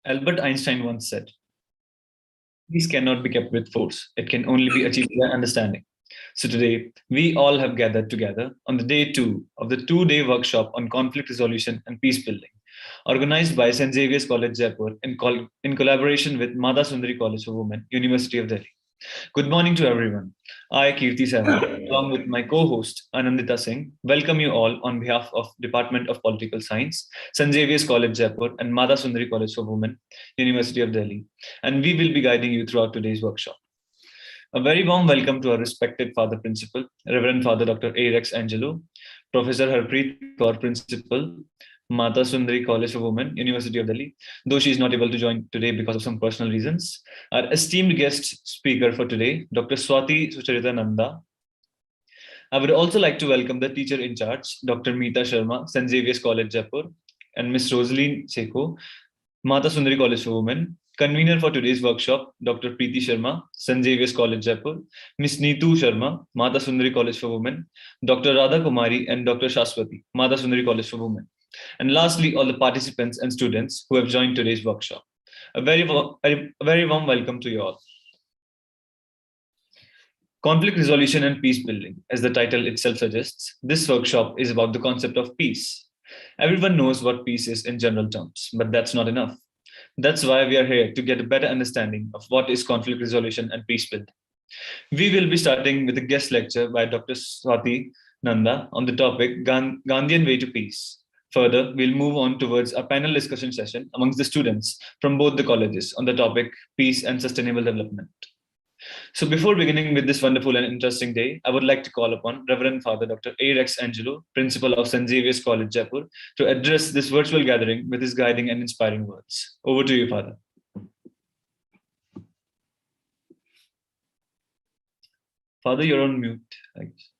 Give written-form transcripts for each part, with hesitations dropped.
Albert Einstein once said, peace cannot be kept with force. It can only be achieved by understanding. So today, we all have gathered together on the day two of the two-day workshop on conflict resolution and peace building, organized by St. Xavier's College, Jaipur, in collaboration with Mata Sundari College for Women, University of Delhi. Good morning to everyone. I, Kirti Sehwag, along with my co-host Anandita Singh, welcome you all on behalf of Department of Political Science, St. Xavier's College, Jaipur, and Mata Sundari College for Women, University of Delhi. And we will be guiding you throughout today's workshop. A very warm welcome to our respected Father Principal, Reverend Father Dr. A. Rex Angelo, Professor Harpreet Kaur Principal, Mata Sundari College for Women, University of Delhi, though she is not able to join today because of some personal reasons. Our esteemed guest speaker for today, Dr. Swati Sucharita Nanda. I would also like to welcome the teacher in charge, Dr. Mita Sharma, St. Xavier's College, Jaipur, and Ms. Rosaline Sekho, Mata Sundari College for Women. Convener for today's workshop, Dr. Preeti Sharma, St. Xavier's College, Jaipur, Ms. Neetu Sharma, Mata Sundari College for Women, Dr. Radha Kumari, and Dr. Shaswati, Mata Sundari College for Women. And lastly, all the participants and students who have joined today's workshop. A very warm welcome to you all. Conflict resolution and peace building, as the title itself suggests, this workshop is about the concept of peace. Everyone knows what peace is in general terms, but that's not enough. That's why we are here, to get a better understanding of what is conflict resolution and peace building. We will be starting with a guest lecture by Dr. Swati Nanda on the topic Gandhian Way to Peace. Further, we'll move on towards a panel discussion session amongst the students from both the colleges on the topic Peace and Sustainable Development. So before beginning with this wonderful and interesting day, I would like to call upon Reverend Father Dr. A. Rex Angelo, Principal of St. Xavier's College, Jaipur, to address this virtual gathering with his guiding and inspiring words. Over to you, Father. Father, you're on mute. Thanks.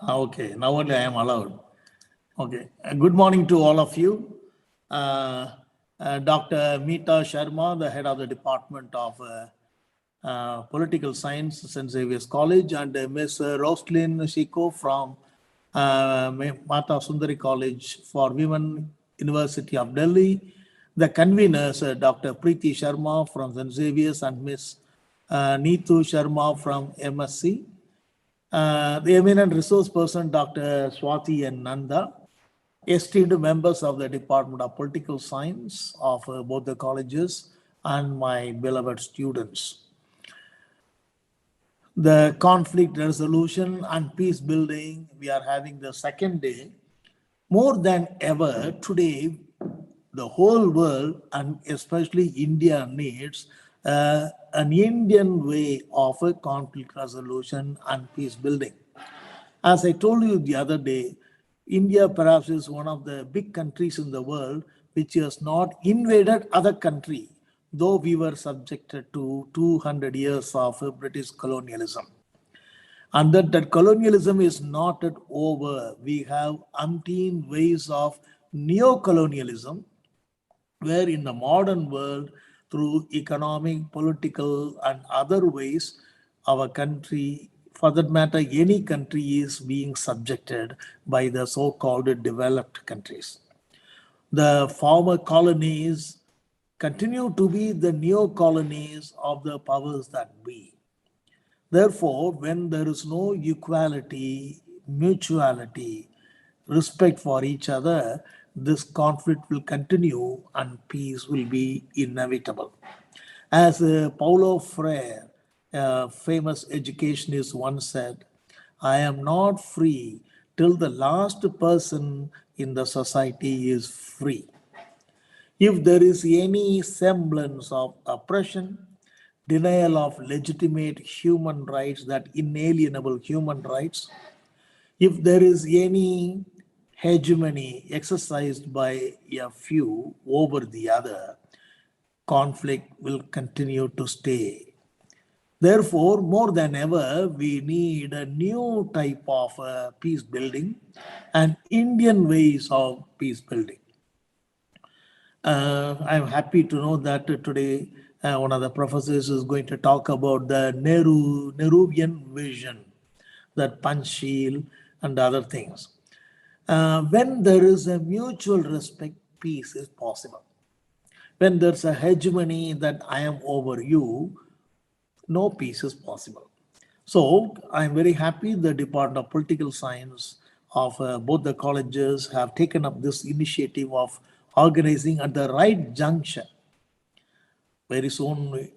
Okay, now only I am allowed. Okay, good morning to all of you. Dr. Mita Sharma, the head of the Department of Political Science, St. Xavier's College, and Ms. Roslyn Shiko from Mata Sundari College for Women, University of Delhi. The conveners, Dr. Preeti Sharma from St. Xavier's and Ms. Neetu Sharma from MSc. The eminent resource person, Dr. Swati and Nanda, esteemed members of the Department of Political Science of both the colleges, and my beloved students. The conflict resolution and peace building, we are having the second day. More than ever, today, the whole world, and especially India, needs an Indian way of a conflict resolution and peace building. As I told you the other day, India perhaps is one of the big countries in the world which has not invaded other country, though we were subjected to 200 years of British colonialism. And that colonialism is not yet over. We have umpteen ways of neo-colonialism, where in the modern world, through economic, political, and other ways, our country, for that matter, any country, is being subjected by the so-called developed countries. The former colonies continue to be the neo-colonies of the powers that be. Therefore, when there is no equality, mutuality, respect for each other, this conflict will continue and peace will be inevitable. As Paulo Freire, a famous educationist, once said, I am not free till the last person in the society is free. If there is any semblance of oppression, denial of legitimate human rights, that inalienable human rights, if there is any hegemony exercised by a few over the other, conflict will continue to stay. Therefore, more than ever, we need a new type of peace building and Indian ways of peace building. I'm happy to know that today one of the professors is going to talk about the Nehruvian vision, that Panchsheel and other things. When there is a mutual respect, peace is possible. When there's a hegemony that I am over you, no peace is possible. So I'm very happy the Department of Political Science of both the colleges have taken up this initiative of organizing at the right juncture. Very soon,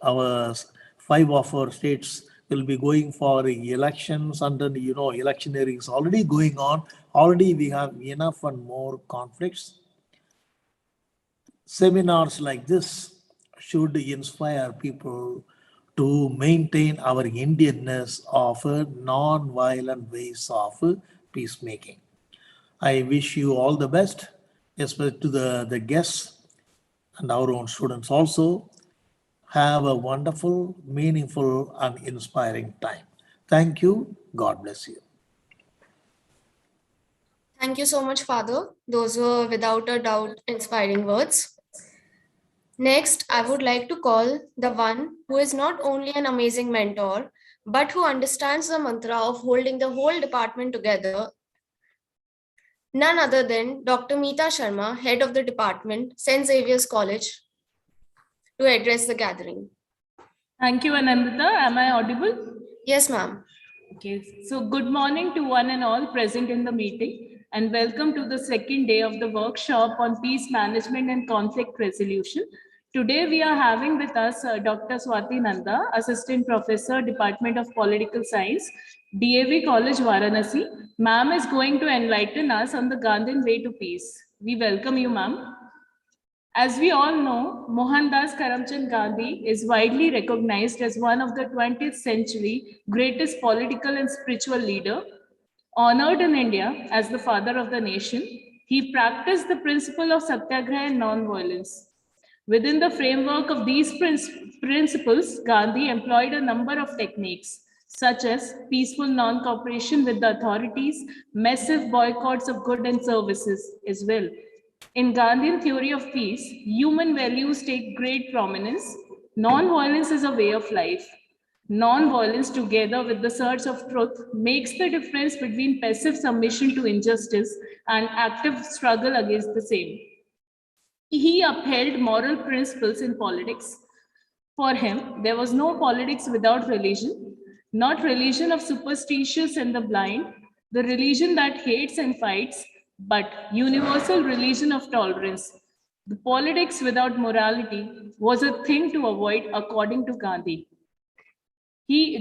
five of our states will be going for elections, and then electioneering is already going on. Already we have enough and more conflicts. Seminars like this should inspire people to maintain our Indianness of non-violent ways of peacemaking. I wish you all the best, especially to the guests and our own students also. Have a wonderful, meaningful, and inspiring time. Thank you. God bless you. Thank you so much, Father. Those were without a doubt inspiring words. Next, I would like to call the one who is not only an amazing mentor, but who understands the mantra of holding the whole department together. None other than Dr. Meetha Sharma, head of the department, St. Xavier's College, to address the gathering. Thank you, Anandita. Am I audible? Yes, ma'am. Okay. So good morning to one and all present in the meeting, and welcome to the second day of the workshop on peace management and conflict resolution. Today we are having with us Dr. Swati Nanda, Assistant Professor, Department of Political Science, DAV College, Varanasi. Ma'am is going to enlighten us on the Gandhian way to peace. We welcome you, ma'am. As we all know, Mohandas Karamchand Gandhi is widely recognized as one of the 20th century greatest political and spiritual leader. Honored in India as the father of the nation, he practiced the principle of satyagraha and non-violence. Within the framework of these principles, Gandhi employed a number of techniques, such as peaceful non-cooperation with the authorities, massive boycotts of goods and services as well. In Gandhian theory of peace, human values take great prominence. Non-violence is a way of life. Non-violence, together with the search of truth, makes the difference between passive submission to injustice and active struggle against the same. He upheld moral principles in politics. For him, there was no politics without religion, not religion of superstitious and the blind, the religion that hates and fights, but universal religion of tolerance. The politics without morality was a thing to avoid, according to Gandhi.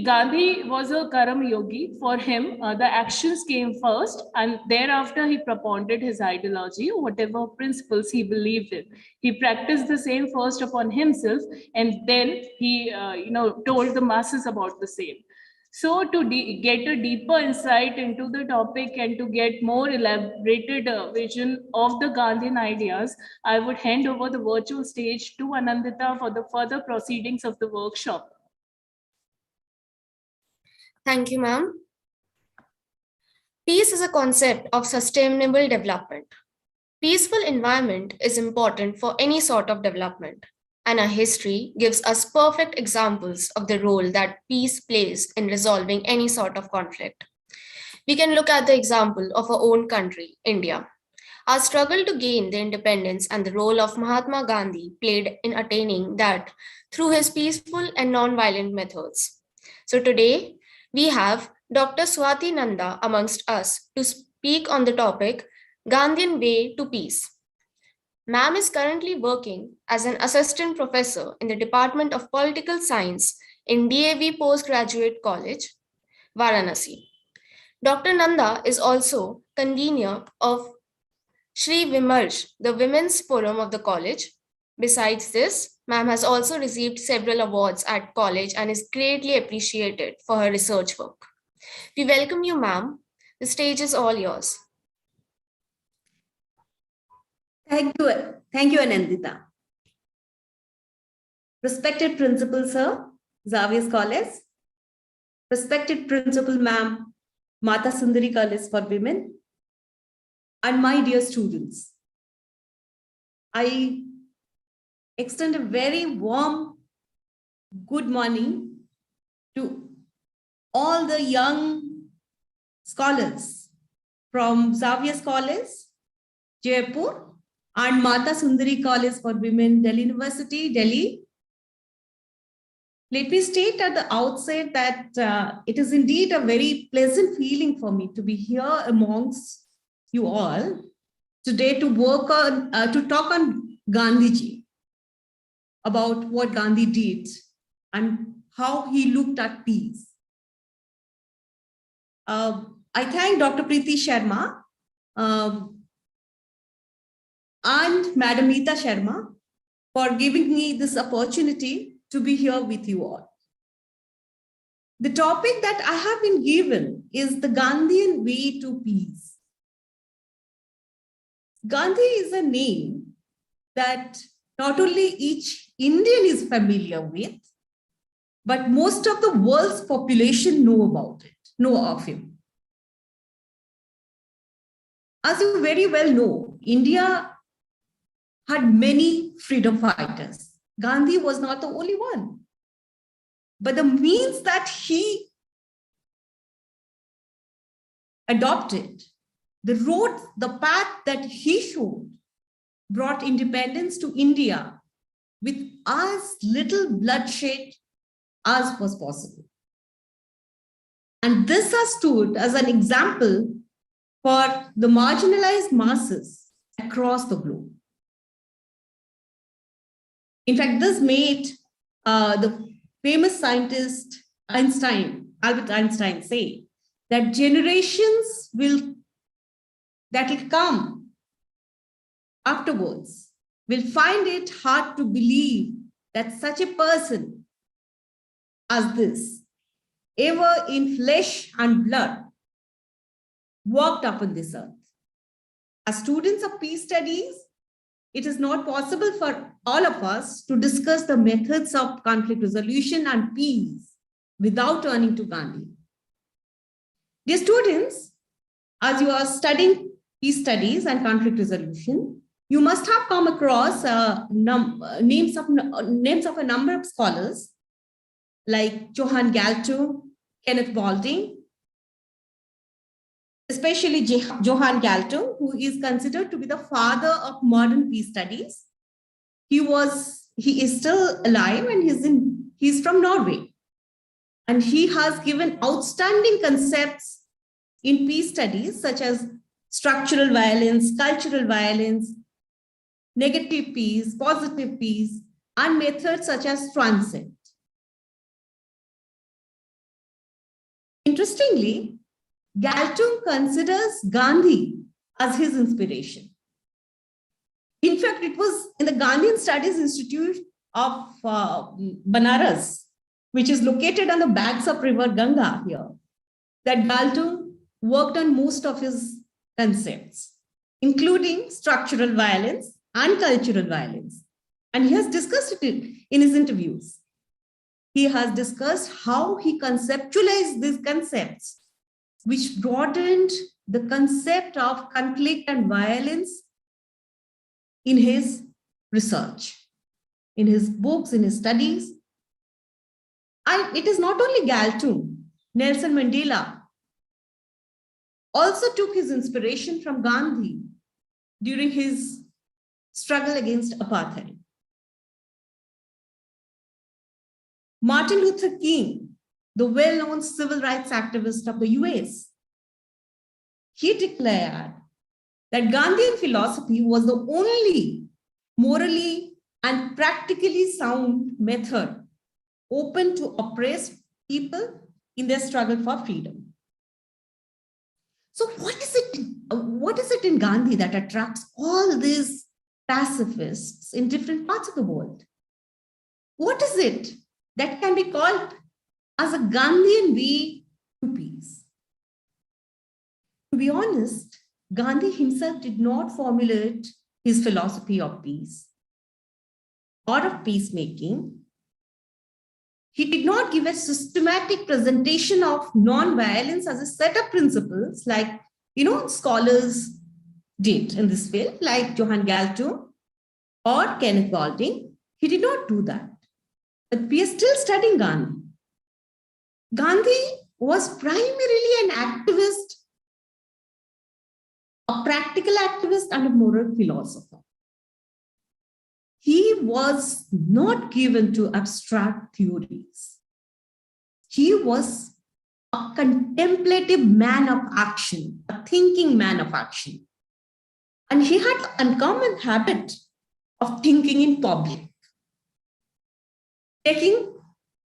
Gandhi was a Karam Yogi. For him, the actions came first, and thereafter he propounded his ideology, whatever principles he believed in. He practiced the same first upon himself, and then he, told the masses about the same. So, to get a deeper insight into the topic and to get more elaborated vision of the Gandhian ideas, I would hand over the virtual stage to Anandita for the further proceedings of the workshop. Thank you, ma'am. Peace is a concept of sustainable development. Peaceful environment is important for any sort of development, and our history gives us perfect examples of the role that peace plays in resolving any sort of conflict. We can look at the example of our own country, India. Our struggle to gain the independence and the role of Mahatma Gandhi played in attaining that through his peaceful and non-violent methods. So today, we have Dr. Swati Nanda amongst us to speak on the topic Gandhian Way to Peace. Ma'am is currently working as an assistant professor in the Department of Political Science in DAV Postgraduate College, Varanasi. Dr. Nanda is also convener of Shri Vimarsh, the Women's Forum of the college. Besides this, ma'am has also received several awards at college and is greatly appreciated for her research work. We welcome you, ma'am. The stage is all yours. Thank you, Anandita. Respected Principal Sir, Xavier's College. Respected Principal Ma'am, Mata Sundari College for Women. And my dear students, I extend a very warm good morning to all the young scholars from Xavier's College, Jaipur, and Mata Sundari College for Women, Delhi University, Delhi. Let me state at the outset that it is indeed a very pleasant feeling for me to be here amongst you all today to talk on Gandhiji, about what Gandhi did and how he looked at peace. I thank Dr. Meetha Sharma and Madam Mita Sharma for giving me this opportunity to be here with you all. The topic that I have been given is the Gandhian way to peace. Gandhi is a name that not only each Indian is familiar with, but most of the world's population know of him. As you very well know, India had many freedom fighters. Gandhi was not the only one. But the means that he adopted, the road, the path that he showed, brought independence to India with as little bloodshed as was possible. And this has stood as an example for the marginalized masses across the globe. In fact, this made the famous scientist Albert Einstein, say that generations that will come afterwards will find it hard to believe that such a person as this, ever in flesh and blood, walked upon this earth. As students of peace studies, it is not possible for all of us to discuss the methods of conflict resolution and peace without turning to Gandhi. Dear students, as you are studying peace studies and conflict resolution, you must have come across names of a number of scholars like Johann Galtung, Kenneth Balding, especially Johann Galtung, who is considered to be the father of modern peace studies. He is still alive and he's from Norway. And he has given outstanding concepts in peace studies such as structural violence, cultural violence, negative peace, positive peace, and methods such as transit. Interestingly, Galtung considers Gandhi as his inspiration. In fact, it was in the Gandhian Studies Institute of Banaras, which is located on the banks of River Ganga here, that Galtung worked on most of his concepts, including structural violence and cultural violence. And he has discussed it in his interviews. He has discussed how he conceptualized these concepts, which broadened the concept of conflict and violence in his research, in his books, in his studies. And it is not only Galtung, Nelson Mandela also took his inspiration from Gandhi during his struggle against apartheid. Martin Luther King, the well-known civil rights activist of the US, he declared that Gandhian philosophy was the only morally and practically sound method open to oppressed people in their struggle for freedom. So what is it in Gandhi that attracts all these pacifists in different parts of the world? What is it that can be called as a Gandhian way to peace? To be honest, Gandhi himself did not formulate his philosophy of peace or of peacemaking. He did not give a systematic presentation of non-violence as a set of principles like, scholars did in this field, like Johann Galtung or Kenneth Balding. he did not do that. But we are still studying Gandhi. Gandhi was primarily an activist, a practical activist, and a moral philosopher. He was not given to abstract theories. He was a contemplative man of action, a thinking man of action. And he had an uncommon habit of thinking in public, taking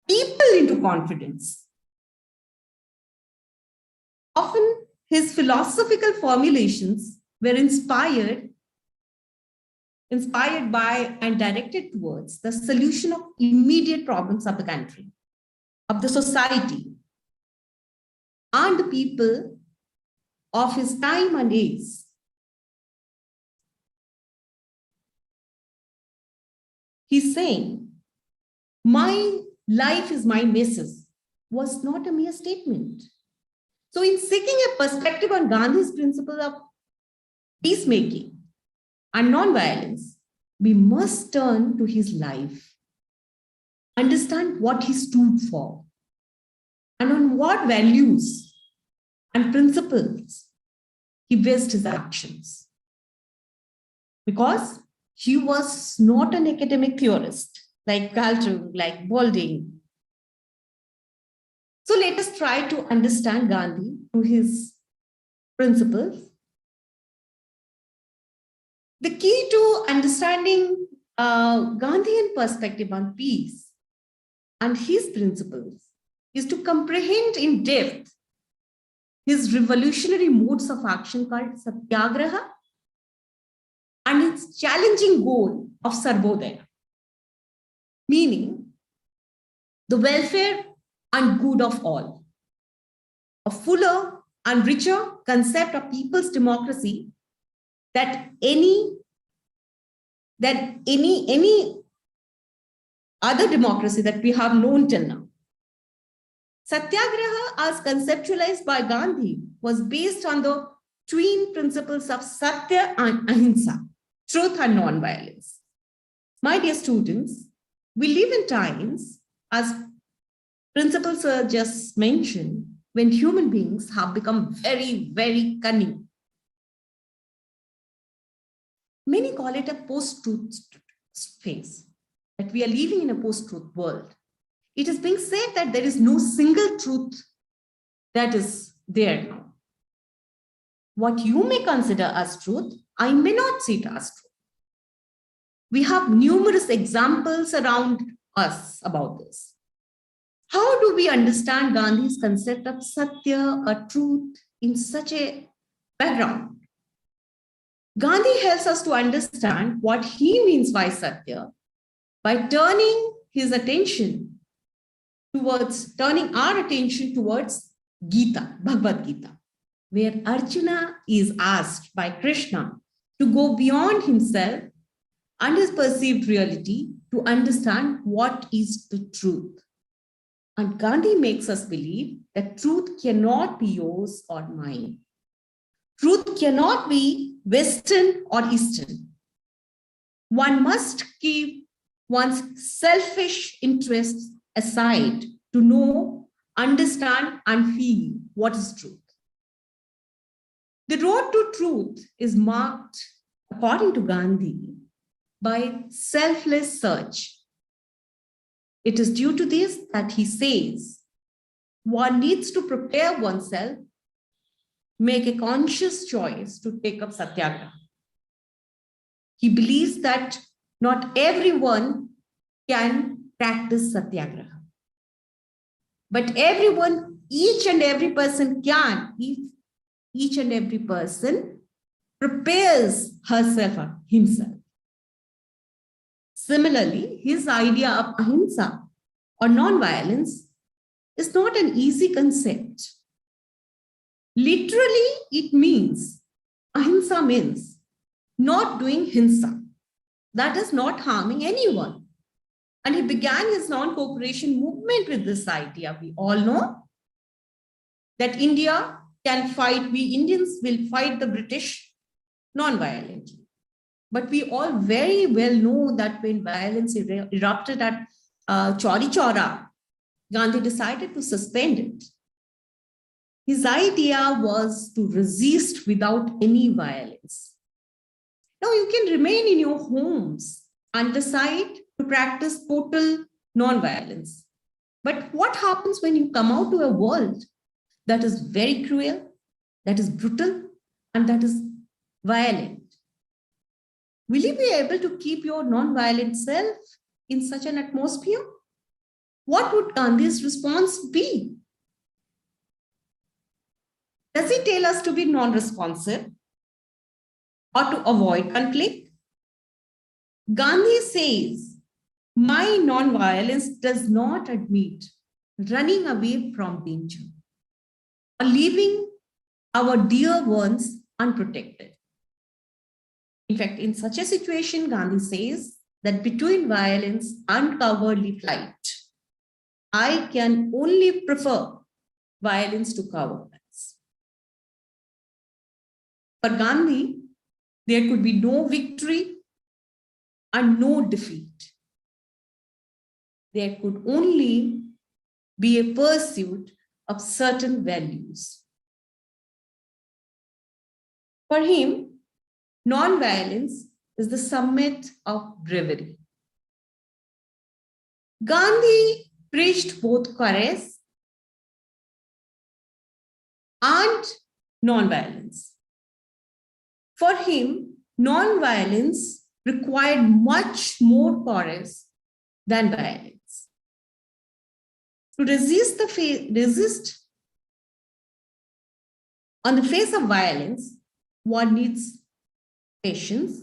people into confidence. Often his philosophical formulations were inspired by and directed towards the solution of immediate problems of the country, of the society, and the people of his time and age. He's saying, my life is my message, was not a mere statement. So in seeking a perspective on Gandhi's principle of peacemaking and non-violence, we must turn to his life, understand what he stood for, and on what values and principles he based his actions. Because he was not an academic theorist like Galtung, like Balding. So let us try to understand Gandhi through his principles. The key to understanding Gandhian perspective on peace and his principles is to comprehend in depth his revolutionary modes of action called Satyagraha and its challenging goal of Sarvodaya, meaning the welfare and good of all. A fuller and richer concept of people's democracy that any other democracy that we have known till now. Satyagraha, as conceptualized by Gandhi, was based on the twin principles of Satya and Ahimsa, truth and non-violence. My dear students, we live in times, as Principal Sir just mentioned, when human beings have become very, very cunning. Many call it a post-truth phase, that we are living in a post-truth world. It is being said that there is no single truth that is there now. What you may consider as truth, I may not see it as truth. We have numerous examples around us about this. How do we understand Gandhi's concept of Satya, or truth, in such a background? Gandhi helps us to understand what he means by Satya by turning our attention towards Gita, Bhagavad Gita, where Arjuna is asked by Krishna to go beyond himself and his perceived reality to understand what is the truth. And Gandhi makes us believe that truth cannot be yours or mine. Truth cannot be Western or Eastern. One must keep one's selfish interests aside to know, understand, and feel what is truth. The road to truth is marked, according to Gandhi, by selfless search. It is due to this that he says one needs to prepare oneself, make a conscious choice to take up Satyagraha. He believes that not everyone can practice Satyagraha, but everyone, each and every person can, if each and every person prepares herself or himself. Similarly, his idea of ahimsa or non-violence is not an easy concept. Literally, it means, ahimsa means not doing hinsa, that is not harming anyone. And he began his non-cooperation movement with this idea. We all know that India can fight, we Indians will fight the British non-violently. But we all very well know that when violence erupted at Chauri Chaura, Gandhi decided to suspend it. His idea was to resist without any violence. Now you can remain in your homes and decide to practice total non-violence. But what happens when you come out to a world that is very cruel, that is brutal, and that is violent? Will you be able to keep your non-violent self in such an atmosphere? What would Gandhi's response be? Does he tell us to be non-responsive or to avoid conflict? Gandhi says, my non-violence does not admit running away from danger or leaving our dear ones unprotected. In fact, in such a situation, Gandhi says that between violence and cowardly flight, I can only prefer violence to cowardice. For Gandhi, there could be no victory and no defeat. There could only be a pursuit of certain values. For him, non-violence is the summit of bravery. Gandhi preached both courage and non-violence. For him, non-violence required much more courage than violence. To resist on the face of violence, one needs patience,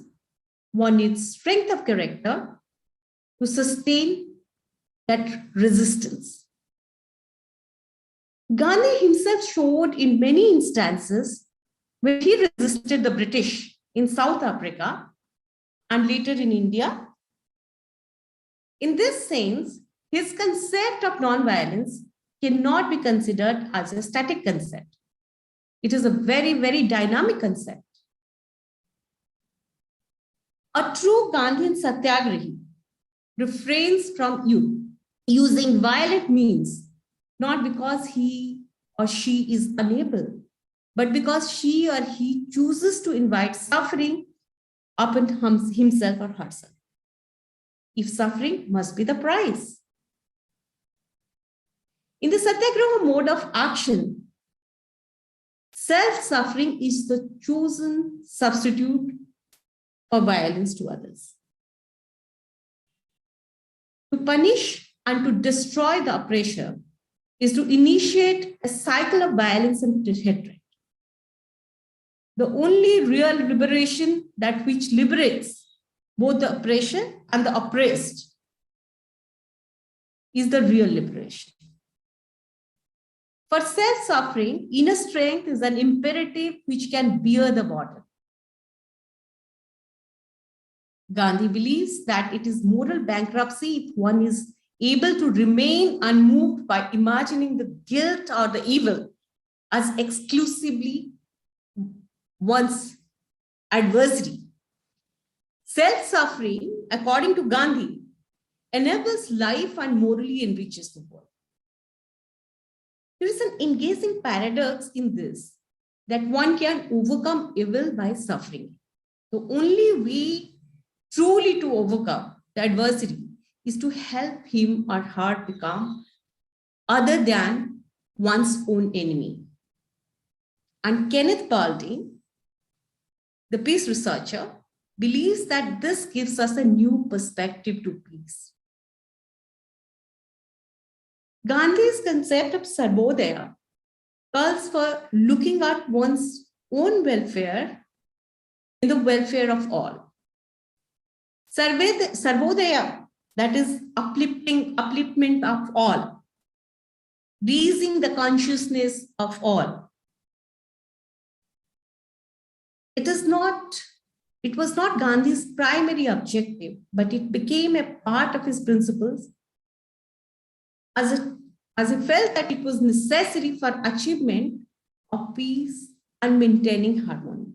one needs strength of character to sustain that resistance. Gandhi himself showed in many instances when he resisted the British in South Africa and later in India. In this sense, his concept of non-violence cannot be considered as a static concept. It is a very, very dynamic concept. A true Gandhian satyagrahi refrains from using violent means, not because he or she is unable, but because she or he chooses to invite suffering upon himself or herself. If suffering must be the price. In the satyagraha mode of action, self-suffering is the chosen substitute for violence to others. To punish and to destroy the oppressor is to initiate a cycle of violence and hatred. The only real liberation, that which liberates both the oppressor and the oppressed, is the real liberation. For self-suffering, inner strength is an imperative which can bear the burden. Gandhi believes that it is moral bankruptcy if one is able to remain unmoved by imagining the guilt or the evil as exclusively one's adversary. Self-suffering, according to Gandhi, enables life and morally enriches the world. There is an engaging paradox in this, that one can overcome evil by suffering. The only way truly to overcome the adversity is to help him or her become other than one's own enemy. And Kenneth Baldwin, the peace researcher, believes that this gives us a new perspective to peace. Gandhi's concept of Sarvodaya calls for looking at one's own welfare in the welfare of all. Sarvodaya, that is upliftment of all, raising the consciousness of all. It was not Gandhi's primary objective, but it became a part of his principles as he felt that it was necessary for achievement of peace and maintaining harmony.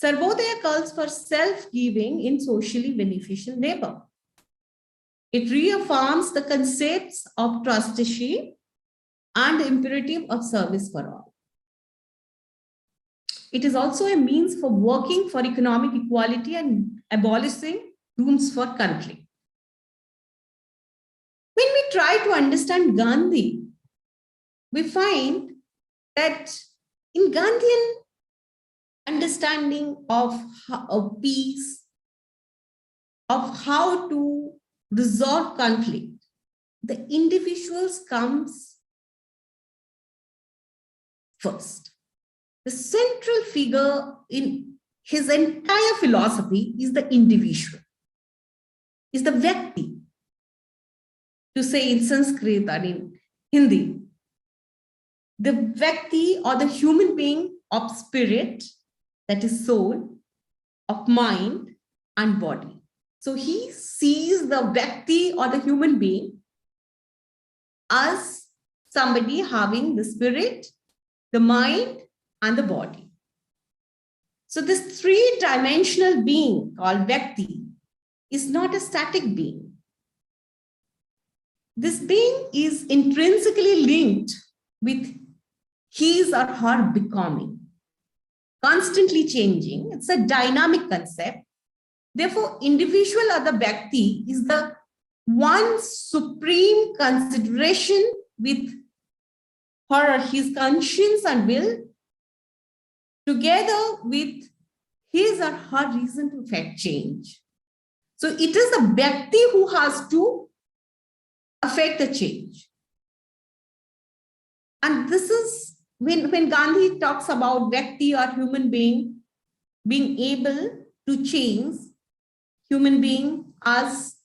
Sarvodaya calls for self-giving in socially beneficial labor. It reaffirms the concepts of trusteeship and the imperative of service for all. It is also a means for working for economic equality and abolishing rooms for conflict. When we try to understand Gandhi, we find that in Gandhian understanding of peace, of how to resolve conflict, the individuals comes first. The central figure in his entire philosophy is the individual, is the Vyakti, to say in Sanskrit and in Hindi. The Vyakti or the human being of spirit, that is soul, of mind and body. So he sees the Vyakti or the human being as somebody having the spirit, the mind, and the body. So this three-dimensional being called Vyakti is not a static being. This being is intrinsically linked with his or her becoming, constantly changing. It's a dynamic concept. Therefore, individual or the Vyakti is the one supreme consideration with her or his conscience and will, together with his or her reason to effect change. So it is the Vyakti who has to affect the change. And this is when Gandhi talks about Vyakti or human being being able to change, human being as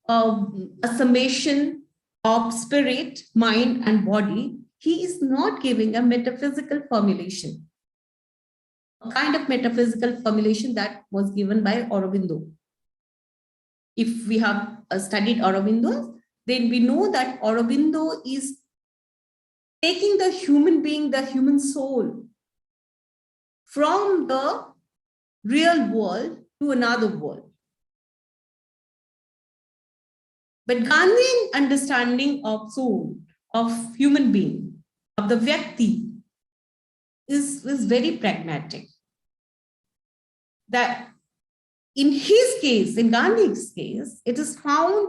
a summation of spirit, mind, and body, he is not giving a metaphysical formulation, a kind of metaphysical formulation that was given by Aurobindo. If we have studied Aurobindo, then we know that Aurobindo is taking the human being, the human soul, from the real world to another world. But Gandhian understanding of soul, of human being, of the Vyakti is very pragmatic. That in his case, in Gandhi's case, it is found,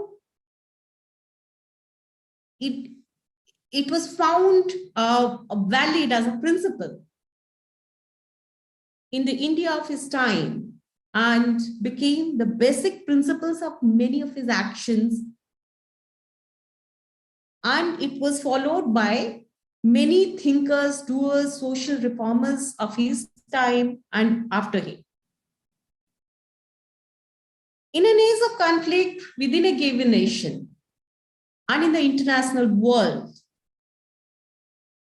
it was found valid as a principle in the India of his time and became the basic principles of many of his actions. And it was followed by many thinkers, doers, social reformers of his time and after him. In an age of conflict within a given nation and in the international world,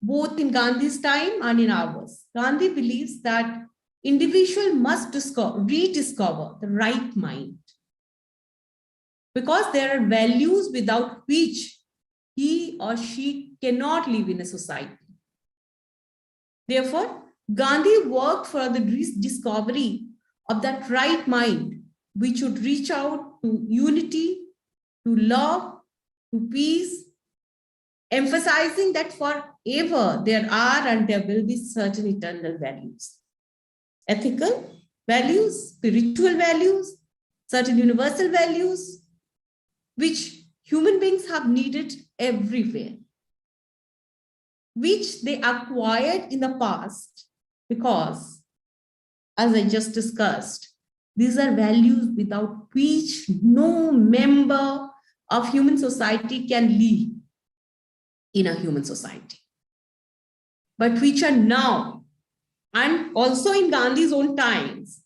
both in Gandhi's time and in ours, Gandhi believes that individual must rediscover the right mind, because there are values without which he or she cannot live in a society. Therefore, Gandhi worked for the discovery of that right mind, which would reach out to unity, to love, to peace, emphasizing that forever there are and there will be certain eternal values. Ethical values, spiritual values, certain universal values, which human beings have needed everywhere, which they acquired in the past because, as I just discussed, these are values without which no member of human society can live in a human society, but which are now, and also in Gandhi's own times,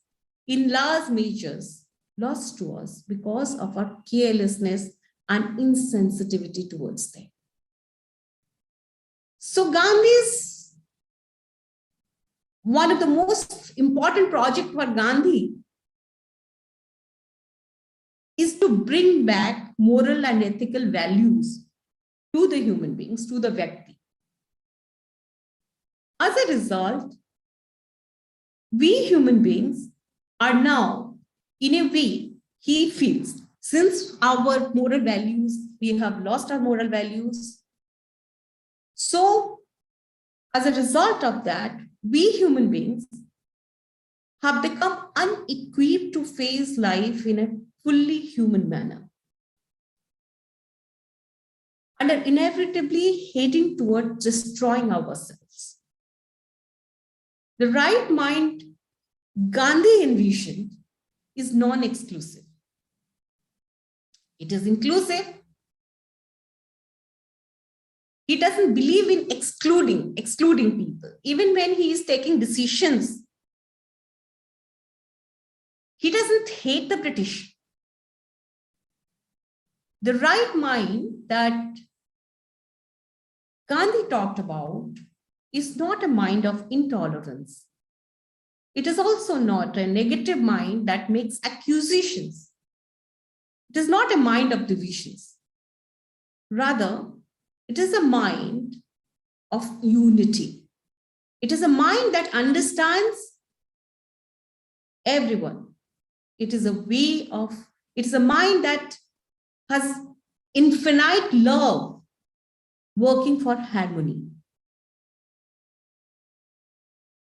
in large measures, lost to us because of our carelessness and insensitivity towards them. So Gandhi's, one of the most important projects for Gandhi is to bring back moral and ethical values to the human beings, to the Vyakti. As a result, we human beings are now, in a way, he feels, since our moral values, we have lost our moral values. So as a result of that, we human beings have become unequipped to face life in a fully human manner, and are inevitably heading towards destroying ourselves. The right mind Gandhi envisioned is non-exclusive. It is inclusive. He doesn't believe in excluding people. Even when he is taking decisions, he doesn't hate the British. The right mind that Gandhi talked about is not a mind of intolerance. It is also not a negative mind that makes accusations. It is not a mind of divisions. Rather, it is a mind of unity. It is a mind that understands everyone. It is a mind that has infinite love working for harmony,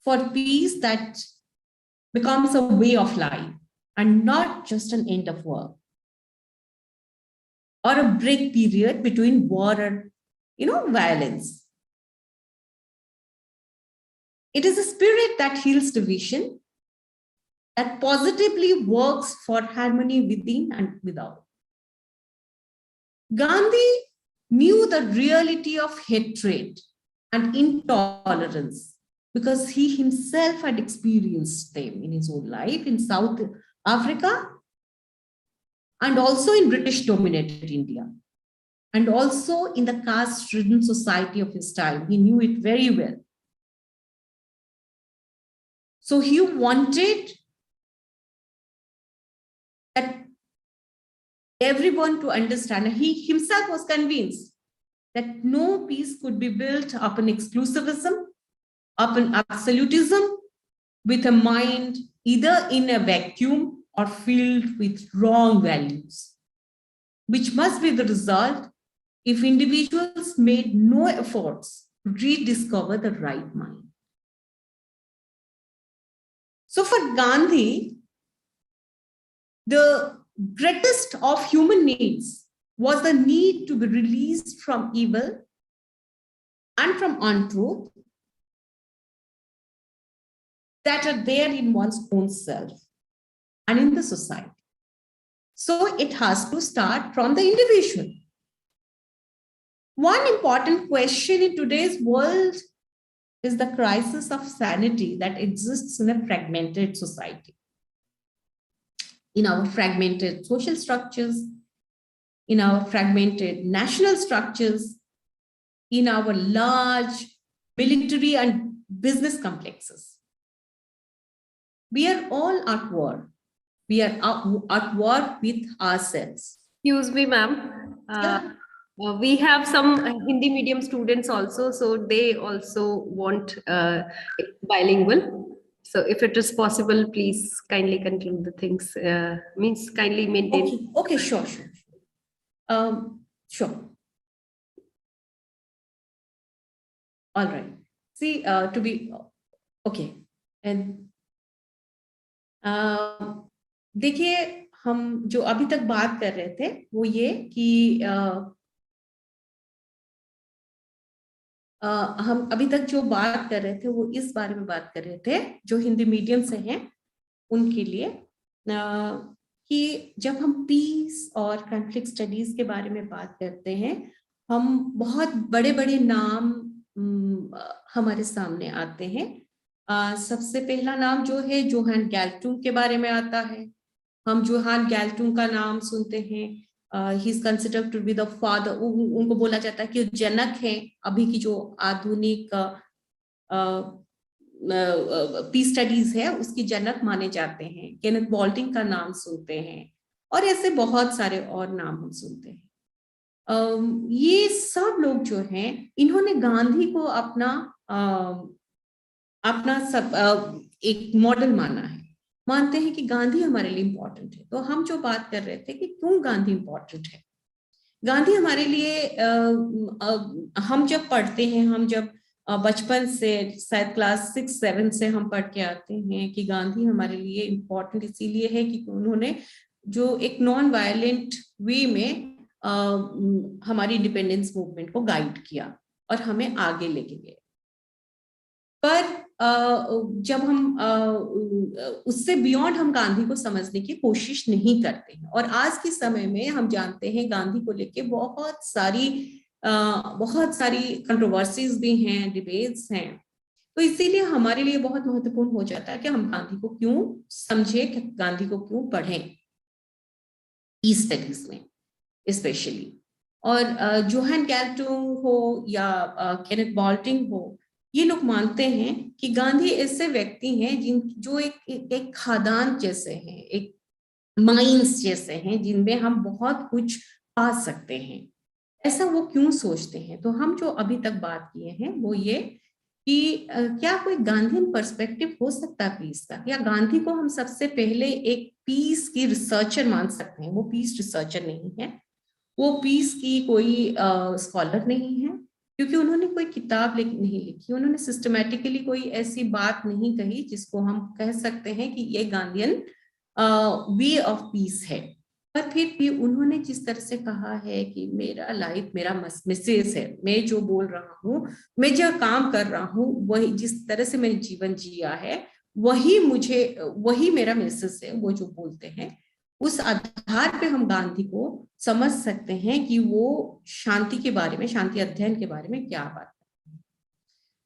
for peace that becomes a way of life and not just an end of work or a break period between war and violence. It is a spirit that heals division, that positively works for harmony within and without. Gandhi knew the reality of hatred and intolerance because he himself had experienced them in his own life in South Africa and also in British-dominated India, and also in the caste-ridden society of his time. He knew it very well. So he wanted that everyone to understand. He himself was convinced that no peace could be built upon exclusivism, upon absolutism, with a mind either in a vacuum or filled with wrong values, which must be the result if individuals made no efforts to rediscover the right mind. So for Gandhi, the greatest of human needs was the need to be released from evil and from untruth that are there in one's own self and in the society. So it has to start from the individual. One important question in today's world is the crisis of sanity that exists in a fragmented society, in our fragmented social structures, in our fragmented national structures, in our large military and business complexes. We are all at war. We are at war with ourselves. Excuse me, ma'am. Yeah. We have some Hindi medium students also, so they also want bilingual. So if it is possible, please kindly conclude the things, means kindly maintain. Okay, sure. Sure. All right. See, to be, okay. And देखिए, हम जो अभी तक बात कर रहे थे वो ये कि हम अभी तक जो बात कर रहे थे वो इस बारे में बात कर रहे थे जो हिंदी मीडियम से हैं उनके लिए कि जब हम पीस और कॉन्फ्लिक्ट स्टडीज के बारे में बात करते हैं, हम बहुत बड़े बड़े नाम हमारे सामने आते हैं. सबसे पहला नाम जो है जोहान गैल्टुंग के बारे में आता है. हम जोहान गैल्टुंग का नाम सुनते हैं. He is considered to be the father. उनको बोला जाता है कि जनक हैं अभी की जो आधुनिक पीस स्टडीज है उसकी जनक माने जाते हैं. केनेथ बॉल्टिंग का नाम सुनते हैं और ऐसे बहुत सारे और नाम हम सुनते हैं. ये सब लोग जो हैं इन्होंने गांधी को अपना सब एक मॉडल माना है. मानते हैं कि गांधी हमारे लिए इम्पोर्टेंट है। तो हम जो बात कर रहे थे कि क्यों गांधी इम्पोर्टेंट है, गांधी हमारे लिए हम जब पढ़ते हैं, हम जब बचपन से शायद क्लास 6-7 से हम पढ़ के आते हैं कि गांधी हमारे लिए इम्पोर्टेंट इसीलिए है कि उन्होंने जो एक नॉन वायलेंट वे में हमारी इंडिपेंडेंस मूवमेंट को गाइड किया और हमें आगे लेके गए। पर जब हम उससे बियॉन्ड हम गांधी को समझने की कोशिश नहीं करते हैं, और आज के समय में हम जानते हैं गांधी को लेके बहुत सारी कंट्रोवर्सीज भी हैं, डिबेट्स हैं। तो इसीलिए हमारे लिए बहुत महत्वपूर्ण हो जाता है कि हम गांधी को क्यों समझें, गांधी को क्यों पढ़ें पीस स्टडीज में स्पेशली। और जोहान गैल्टोन हो या केनेथ बॉल्टिंग हो, ये लोग मानते हैं कि गांधी ऐसे व्यक्ति हैं जो एक खादान जैसे हैं, एक माइंस जैसे हैं, जिनमें हम बहुत कुछ पा सकते हैं। ऐसा वो क्यों सोचते हैं? तो हम जो अभी तक बात किए हैं वो ये कि क्या कोई गांधीयन पर्सपेक्टिव हो सकता है पीस का, या गांधी को हम सबसे पहले एक पीस की रिसर्चर मान सकते हैं। वो पीस रिसर्चर नहीं है, वो पीस की कोई स्कॉलर नहीं है, क्योंकि उन्होंने कोई किताब नहीं लिखी, उन्होंने सिस्टमैटिकली कोई ऐसी बात नहीं कही जिसको हम कह सकते हैं कि ये गांधीयन वे ऑफ पीस है। पर फिर भी उन्होंने जिस तरह से कहा है कि मेरा लाइफ मेरा मैसेज है, मैं जो बोल रहा हूँ, मैं जो काम कर रहा हूँ, वही जिस तरह से मैंने जीवन जिया है वही मेरा मैसेज है। वो जो बोलते हैं उस आधार पे हम गांधी को समझ सकते हैं कि वो शांति के बारे में, शांति अध्ययन के बारे में क्या बात करते हैं।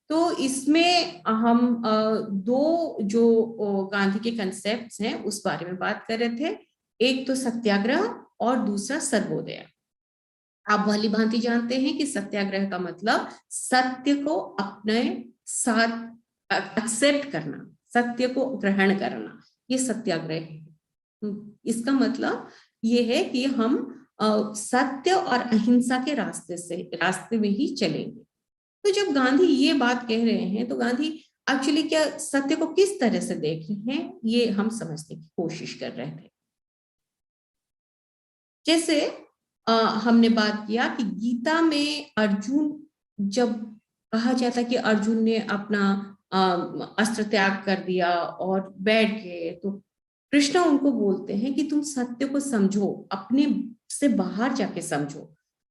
तो इसमें हम दो जो गांधी के कंसेप्ट्स हैं उस बारे में बात कर रहे थे। एक तो सत्याग्रह और दूसरा सर्वोदय। आप भली भांति जानते हैं कि सत्याग्रह का मतलब सत्य को अपने साथ एक्सेप्ट करना, सत्य को ग्रहण करना, ये सत्याग्रह है। इसका मतलब ये है कि हम सत्य और अहिंसा के रास्ते में ही चलेंगे। तो जब गांधी ये बात कह रहे हैं तो गांधी एक्चुअली क्या सत्य को किस तरह से देख रहे हैं, ये हम समझने की कोशिश कर रहे थे। जैसे हमने बात किया कि गीता में अर्जुन, जब कहा जाता कि अर्जुन ने अपना अस्त्र त्याग कर दिया और बैठ गए, तो कृष्णा उनको बोलते हैं कि तुम सत्य को समझो, अपने से बाहर जाके समझो।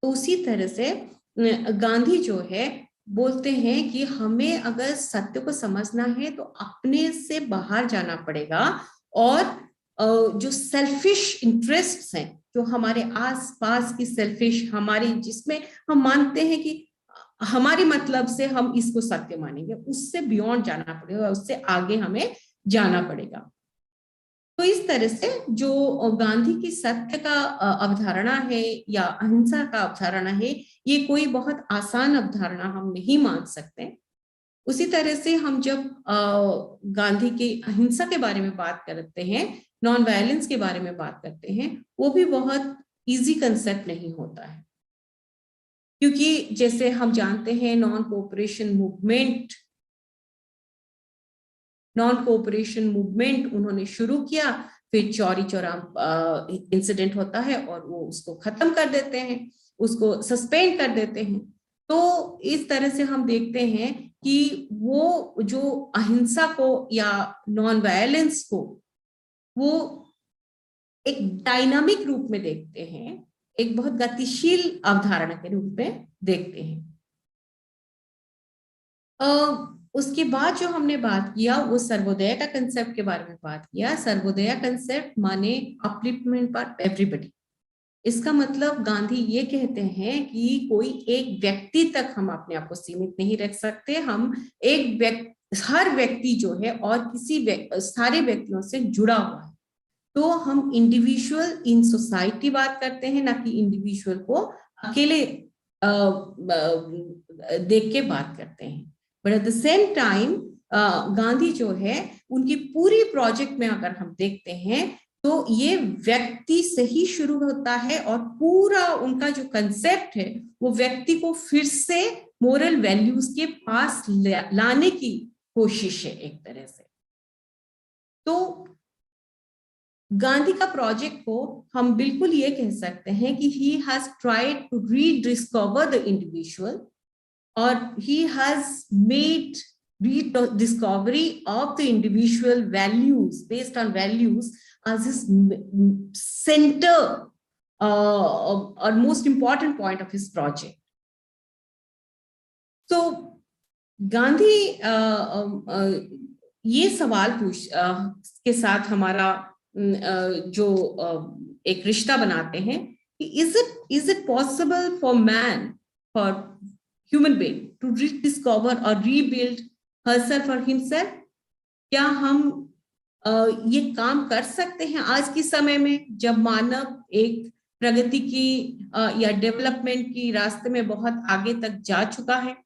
तो उसी तरह से गांधी जो है बोलते हैं कि हमें अगर सत्य को समझना है तो अपने से बाहर जाना पड़ेगा, और जो सेल्फिश इंटरेस्ट्स हैं, जो हमारे आसपास की सेल्फिश, हमारी जिसमें हम मानते हैं कि हमारी मतलब से हम इसको सत्य मानेंगे, उससे बियॉन्ड जाना पड़ेगा, उससे आगे हमें जाना पड़ेगा। तो इस तरह से जो गांधी की सत्य का अवधारणा है या अहिंसा का अवधारणा है, ये कोई बहुत आसान अवधारणा हम नहीं मान सकते। उसी तरह से हम जब गांधी की अहिंसा के बारे में बात करते हैं, नॉन वायलेंस के बारे में बात करते हैं, वो भी बहुत इजी कंसेप्ट नहीं होता है, क्योंकि जैसे हम जानते हैं नॉन कोऑपरेशन मूवमेंट उन्होंने शुरू किया, फिर चौरी चौरा इंसिडेंट होता है और वो उसको खत्म कर देते हैं, उसको सस्पेंड कर देते हैं। तो इस तरह से हम देखते हैं कि वो जो अहिंसा को या नॉन वायलेंस को वो एक डायनामिक रूप में देखते हैं, एक बहुत गतिशील अवधारणा के रूप में देखते हैं। उसके बाद जो हमने बात किया वो सर्वोदय का कंसेप्ट के बारे में बात किया। सर्वोदय कंसेप्ट माने अपलिफ्टमेंट फॉर एवरीबॉडी। इसका मतलब गांधी ये कहते हैं कि कोई एक व्यक्ति तक हम अपने आप को सीमित नहीं रख सकते, हम हर व्यक्ति जो है और सारे व्यक्तियों से जुड़ा हुआ है। तो हम इंडिविजुअल इन सोसाइटी बात करते हैं, ना कि इंडिविजुअल को अकेले देख के बात करते हैं। But at the same time Gandhi जो है उनकी पूरी प्रोजेक्ट में अगर हम देखते हैं तो ये व्यक्ति से ही शुरू होता है, और पूरा उनका जो कंसेप्ट है वो व्यक्ति को फिर से मोरल वैल्यूज के पास लाने की कोशिश है एक तरह से। तो गांधी का प्रोजेक्ट को हम बिल्कुल ये कह सकते हैं कि he has tried to rediscover the individual, or he has made rediscovery of the individual values based on values as his center or most important point of his project. So Gandhi ये सवाल के साथ हमारा जो एक रिश्ता बनाते हैं कि is it possible for man, for human being to rediscover or rebuild herself or himself? क्या हम ये काम कर सकते हैं आज के समय में जब मानव एक प्रगति की या डेवलपमेंट की रास्ते में बहुत आगे तक जा चुका है?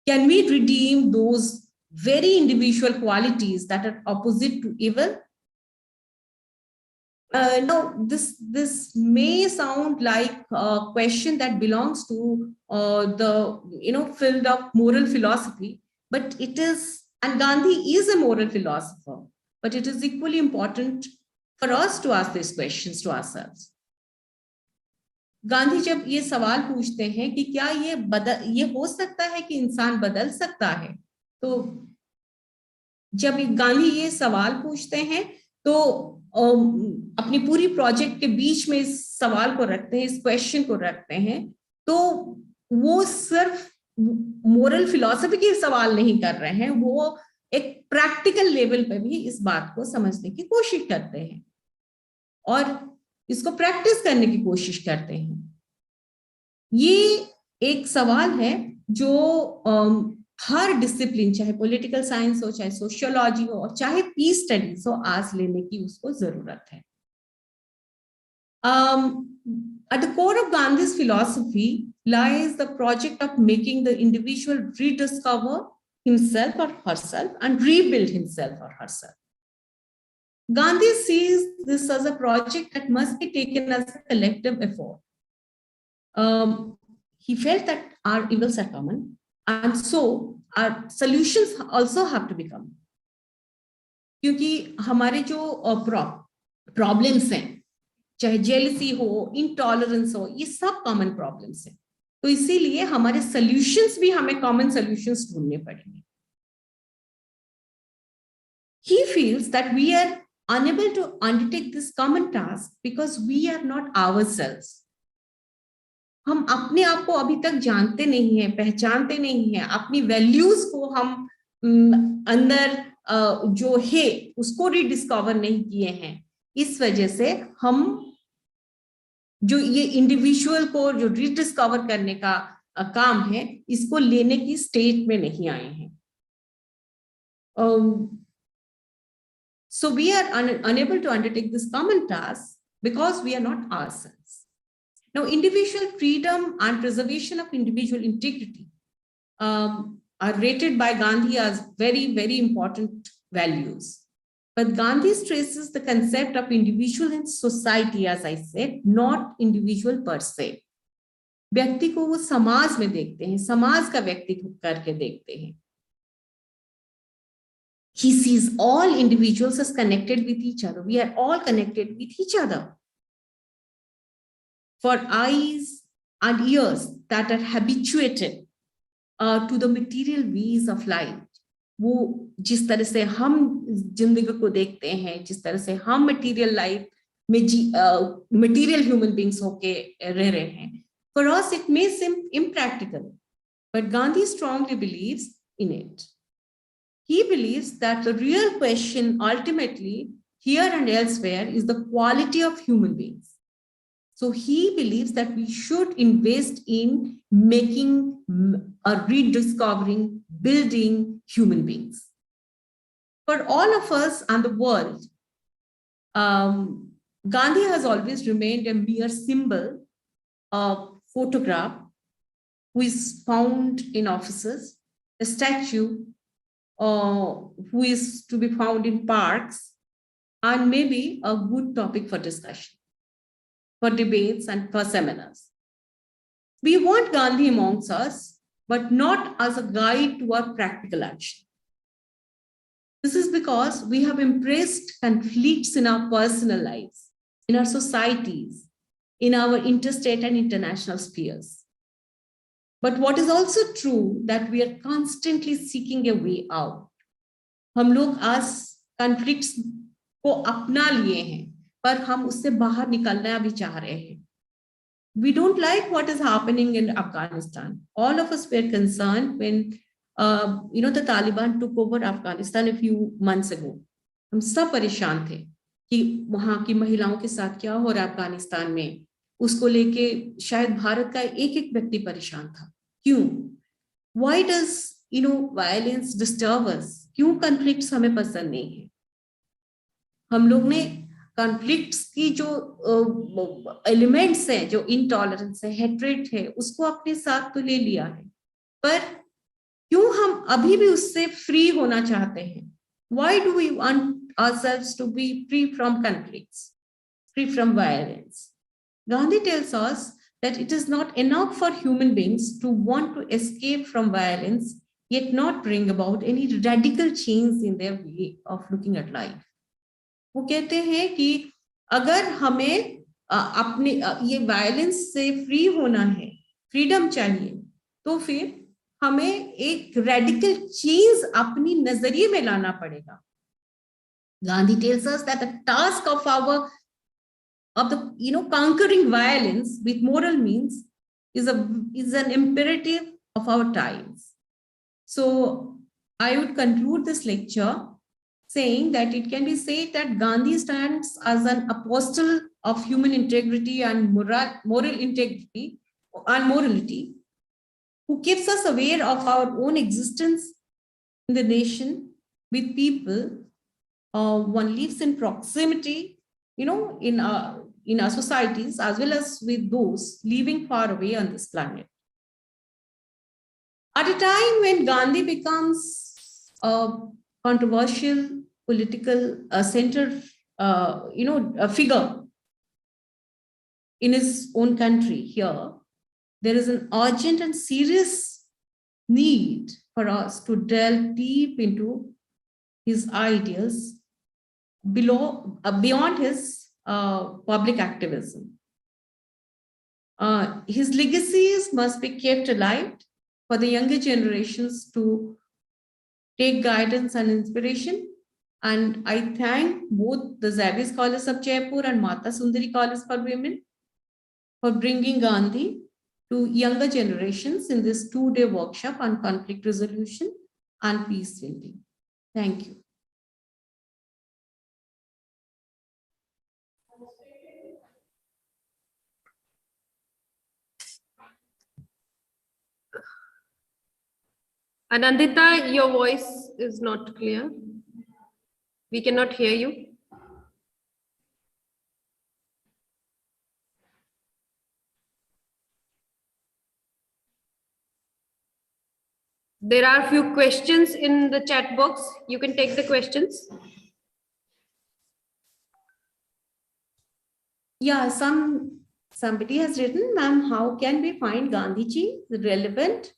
Can we redeem those very individual qualities that are opposite to evil? Now, this may sound like a question that belongs to the field of moral philosophy, but it is, and Gandhi is a moral philosopher, but it is equally important for us to ask these questions to ourselves. Gandhi जब ये सवाल पूछते हैं कि क्या ये हो सकता है कि इंसान बदल सकता है, तो जब गांधी ये सवाल पूछते हैं तो अपनी पूरी प्रोजेक्ट के बीच में इस सवाल को रखते हैं, इस क्वेश्चन को रखते हैं, तो वो सिर्फ मोरल फिलॉसफी के सवाल नहीं कर रहे हैं, वो एक प्रैक्टिकल लेवल पे भी इस बात को समझने की कोशिश करते हैं और इसको प्रैक्टिस करने की कोशिश करते हैं। ये एक सवाल है जो हर डिसिप्लिन, चाहे पॉलिटिकल साइंस हो, चाहे सोशियोलॉजी हो, और चाहे पीस स्टडीज हो, आज लेने की उसको जरूरत है। At the core of Gandhi's philosophy lies the project of making the individual rediscover himself or herself and rebuild himself or herself. Gandhi sees this as a project that must be taken as a collective effort. He felt that our evils are common, and so our solutions also have to be common. क्योंकि हमारे जो problems हैं, चाहे jealousy हो, intolerance हो, ये सब common problems हैं, तो इसीलिए हमारे सॉल्यूशंस भी हमें कॉमन सॉल्यूशंस ढूंढने पड़ेंगे. He feels that we are unable to undertake this common task because we are not ourselves. हम अपने आप को अभी तक जानते नहीं हैं, पहचानते नहीं हैं, अपनी वैल्यूज को हम अंदर जो है उसको रिडिस्कवर नहीं किए हैं. इस वजह से हम जो ये इंडिविजुअल को जो रिडिस्कवर करने का काम है, इसको लेने की स्टेज में नहीं आए हैं. So we are unable to undertake this common task because we are not ourselves. Now, individual freedom and preservation of individual integrity are rated by Gandhi as very, very important values. But Gandhi stresses the concept of individual in society, as I said, not individual per se. व्यक्ति को वो समाज में देखते हैं, समाज का व्यक्ति करके देखते हैं. He sees all individuals as connected with each other. We are all connected with each other. For eyes and ears that are habituated to the material ways of life, वो जिस तरह से हम जिंदगी को देखते हैं, जिस तरह से हम मटेरियल लाइफ में मटेरियल ह्यूमन बींग्स होके रह रहे हैं, for us it may seem impractical, but Gandhi strongly believes in it. He believes that the real question ultimately here and elsewhere is the quality of human beings. So he believes that we should invest in making or rediscovering, building human beings. For all of us and the world, Gandhi has always remained a mere symbol, a photograph who is found in offices, a statue who is to be found in parks, and maybe a good topic for discussion, for debates and for seminars. We want Gandhi amongst us, but not as a guide to our practical action. This is because we have embraced conflicts in our personal lives, in our societies, in our interstate and international spheres. But what is also true that we are constantly seeking a way out. हम लोग आज conflicts को अपना लिए हैं, पर हम उससे बाहर निकलना भी चाह रहे हैं. We don't like what is happening in Afghanistan. All of us were concerned when the Taliban took over Afghanistan a few months ago. हम सब परेशान थे कि वहां की महिलाओं के साथ क्या हो रहा है अफगानिस्तान में. उसको लेके शायद भारत का एक व्यक्ति परेशान था. क्यों? Why does violence disturb us? क्यों conflicts हमें पसंद नहीं है? हम लोग ने conflicts की जो elements हैं, जो intolerance है, hatred है, उसको अपने साथ तो ले लिया है, पर क्यों हम अभी भी उससे free होना चाहते हैं? Why do we want ourselves to be free from conflicts, free from violence? Gandhi tells us that it is not enough for human beings to want to escape from violence, yet not bring about any radical change in their way of looking at life. वो कहते हैं कि अगर हमें अपने ये violence से free होना है, फ्रीडम चाहिए, तो फिर हमें एक रेडिकल चेंज अपनी नजरिए में लाना पड़ेगा. Gandhi tells us that the task of conquering violence with moral means is an imperative of our times. So I would conclude this lecture saying that it can be said that Gandhi stands as an apostle of human integrity and moral integrity and morality, who keeps us aware of our own existence in the nation with people one lives in proximity, in our societies, as well as with those living far away on this planet. At a time when Gandhi becomes a controversial political center, a figure in his own country here, there is an urgent and serious need for us to delve deep into his ideals beyond his public activism. His legacies must be kept alive for the younger generations to take guidance and inspiration. And I thank both the Xavier Scholars of Jaipur and Mata Sundari College for Women for bringing Gandhi to younger generations in this 2-day workshop on conflict resolution and peace building. Thank you. Anandita, your voice is not clear. We cannot hear you. There are a few questions in the chat box. You can take the questions. Yeah, somebody has written, ma'am, how can we find Gandhiji relevant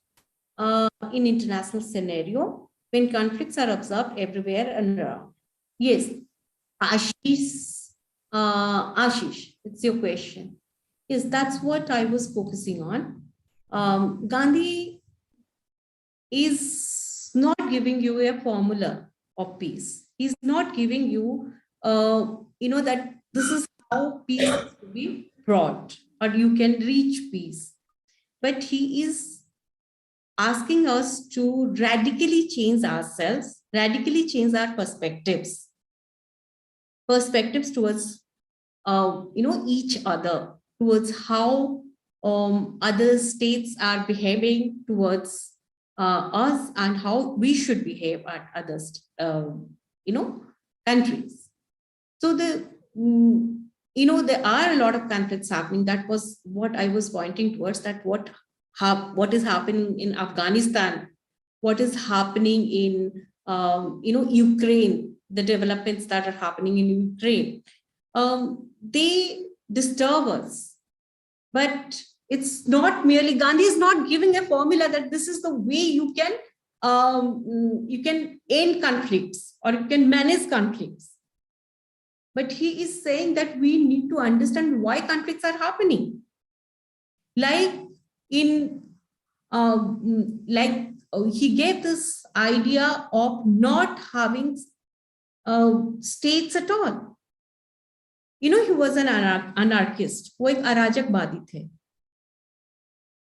in international scenario when conflicts are observed everywhere and around? Yes, Ashish, it's your question. Yes, that's what I was focusing on. Gandhi is not giving you a formula of peace. He's not giving you, that this is how peace is to be brought or you can reach peace. But he is asking us to radically change ourselves, radically change our perspectives towards, each other, towards how other states are behaving towards us and how we should behave at other, countries. So there are a lot of conflicts happening. That was what I was pointing towards, that what is happening in Afghanistan, what is happening in, Ukraine, the developments that are happening in Ukraine. They disturb us, but it's not merely, Gandhi is not giving a formula that this is the way you can you can end conflicts or you can manage conflicts. But he is saying that we need to understand why conflicts are happening. Like he gave this idea of not having states at all. You know, he was an anarchist, वो एक अराजकवादी थे.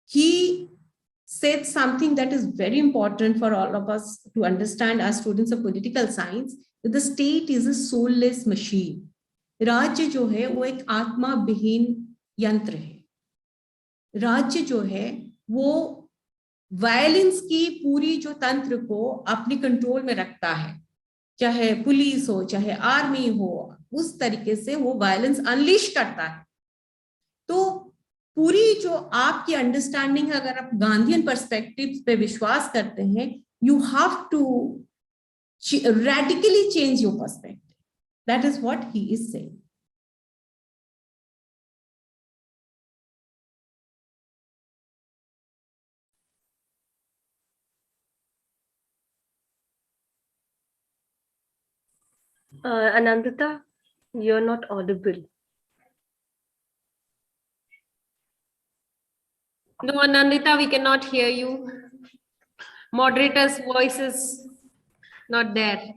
He said something that is very important for all of us to understand as students of political science, that the state is a soulless machine. राज्य जो है वो एक आत्मा विहीन यंत्र है. राज्य जो है वो वायलेंस की पूरी जो तंत्र को अपनी कंट्रोल में रखता है, चाहे पुलिस हो चाहे आर्मी हो, उस तरीके से वो वायलेंस अनलीश करता है. तो पूरी जो आपकी अंडरस्टैंडिंग, अगर आप गांधीयन पर्सपेक्टिव पे विश्वास करते हैं, you have to radically change your perspective. That is what he is saying. Anandita, you're not audible. No, Anandita, we cannot hear you. Moderator's voice is not there.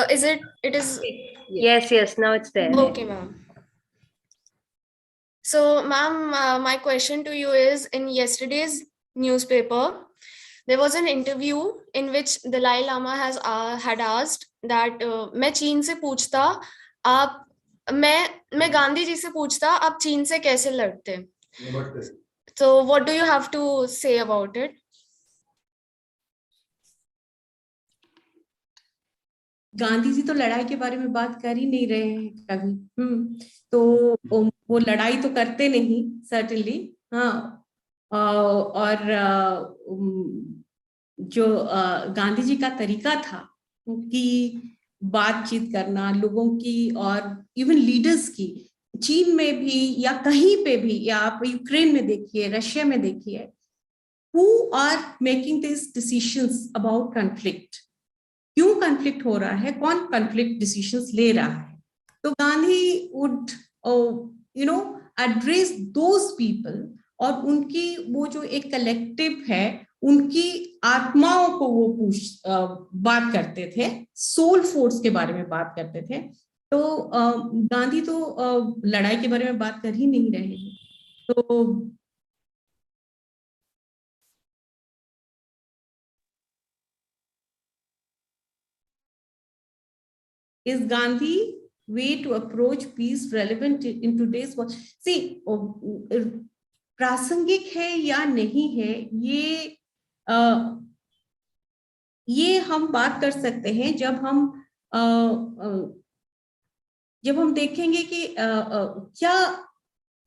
It is. Yes, now it's there. Okay, ma'am. So, ma'am, my question to you is, in yesterday's newspaper, there was an interview in which Dalai Lama had asked that मैं चीन से पूछता आप मैं गांधी जी से पूछता आप चीन से कैसे लड़ते. So what do you have to say about it? Gandhi ji तो लड़ाई के बारे में बात कर ही नहीं रहे हैं कभी. तो वो लड़ाई तो करते नहीं, सर्टेनली. हाँ, और जो गांधी जी का तरीका था कि बातचीत करना लोगों की, और इवन लीडर्स की, चीन में भी या कहीं पे भी, या आप यूक्रेन में देखिए, रशिया में देखिए, who are making these decisions about conflict. क्यों कॉन्फ्लिक्ट हो रहा है, कौन कॉन्फ्लिक्ट डिसीजंस ले रहा है. तो Gandhi would address those people, और उनकी वो जो एक कलेक्टिव है, उनकी आत्माओं को वो बात करते थे, सोल फोर्स के बारे में बात करते थे. तो गांधी तो लड़ाई के बारे में बात कर ही नहीं रहे हैं. तो is Gandhi way to approach peace relevant in today's world? See, प्रासंगिक है या नहीं है, ये हम बात कर सकते हैं जब हम देखेंगे कि क्या,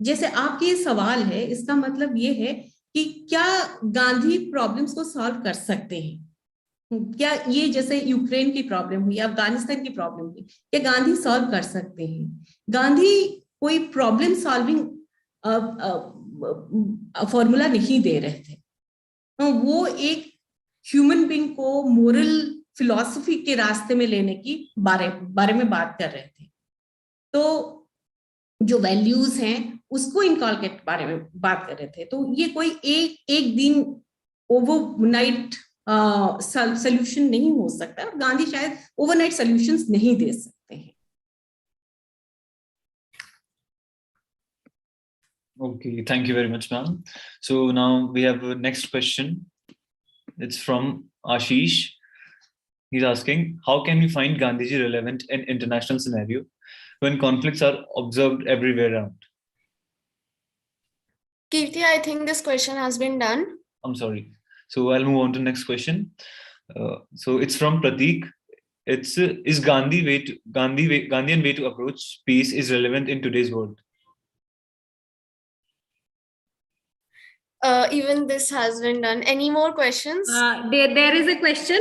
जैसे आपकी ये सवाल है, इसका मतलब ये है कि क्या गांधी प्रॉब्लम्स को सॉल्व कर सकते हैं. क्या ये जैसे यूक्रेन की प्रॉब्लम हुई, अफगानिस्तान की प्रॉब्लम हुई, क्या गांधी सॉल्व कर सकते हैं? गांधी कोई प्रॉब्लम सॉल्विंग फॉर्मूला नहीं दे रहे थे. वो एक ह्यूमन बीइंग को मोरल फिलॉसफी के रास्ते में लेने की बारे में बात कर रहे थे. तो जो वैल्यूज हैं उसको इनकॉलकेट बारे में बात कर रहे थे. तो ये कोई एक दिन ओवरनाइट सॉल्यूशन नहीं हो सकता, और गांधी शायद ओवरनाइट सॉल्यूशंस नहीं दे सकते हैं. Okay, thank you very much, ma'am. So now we have a next question. It's from Ashish. He's asking, how can we find Gandhiji relevant in international scenario when conflicts are observed everywhere around? Kirti, I think this question has been done. I'm sorry. So I'll move on to the next question. So it's from Pratik. It's is Gandhian way to approach peace is relevant in today's world? Even this has been done. Any more questions? There is a question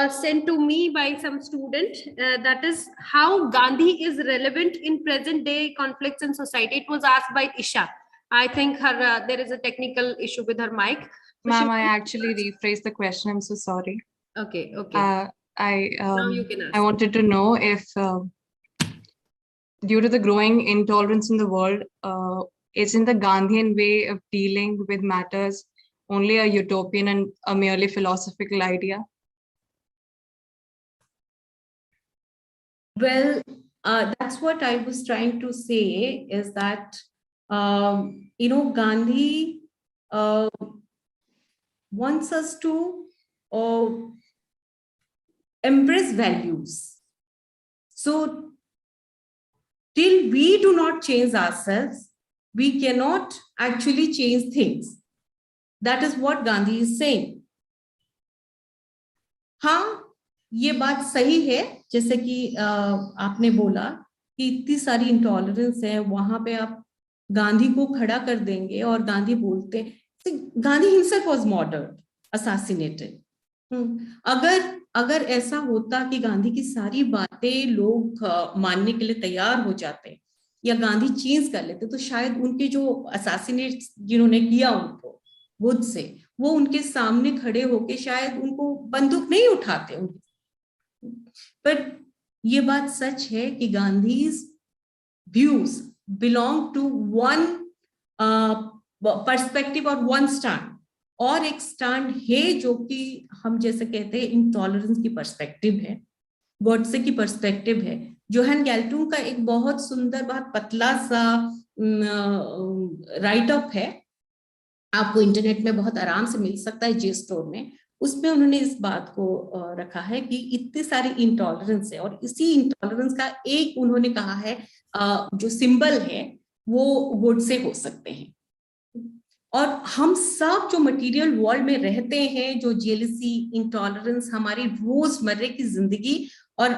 sent to me by some student, that is how Gandhi is relevant in present day conflicts in society. It was asked by Isha. I think her there is a technical issue with her mic. So Ma'am, should I we- actually rephrased the question. I'm so sorry. Okay, okay. I Now you can ask. I wanted to know if due to the growing intolerance in the world, isn't the Gandhian way of dealing with matters only a utopian and a merely philosophical idea? Well, that's what I was trying to say, is that, Gandhi wants us to embrace values. So till we do not change ourselves, we cannot actually change things. That is what Gandhi is saying. हाँ, ये बात सही है, जैसे कि आपने बोला कि इतनी सारी इंटॉलरेंस है, वहां पे आप गांधी को खड़ा कर देंगे और गांधी बोलते हैं, Gandhi himself was murdered, assassinated. अगर ऐसा होता कि गांधी की सारी बातें लोग मानने के लिए तैयार हो जाते या गांधी चेंज कर लेते, तो शायद उनके जो असैसिनेट जिन्होंने किया उनको बुद्ध से, वो उनके सामने खड़े होके शायद उनको बंदूक नहीं उठाते। पर ये बात सच है कि Gandhi's views belong to one perspective और वन स्टैंड, और एक स्टैंड है जो कि हम जैसे कहते हैं इंटॉलरेंस की पर्सपेक्टिव है, गॉडसे की पर्सपेक्टिव है। जोहान गैल्टून का एक बहुत सुंदर, बहुत पतला सा राइट अप है, आपको इंटरनेट में बहुत आराम से मिल सकता है, जे स्टोर में। उसमें उन्होंने इस बात को रखा है कि इतनी सारी इंटॉलरेंस है, और इसी इंटॉलरेंस का एक उन्होंने कहा है जो सिंबल है वो गुड से हो सकते हैं। और हम सब जो मटेरियल वर्ल्ड में रहते हैं, जो जेलसी, इंटॉलरेंस हमारी रोजमर्रे की जिंदगी और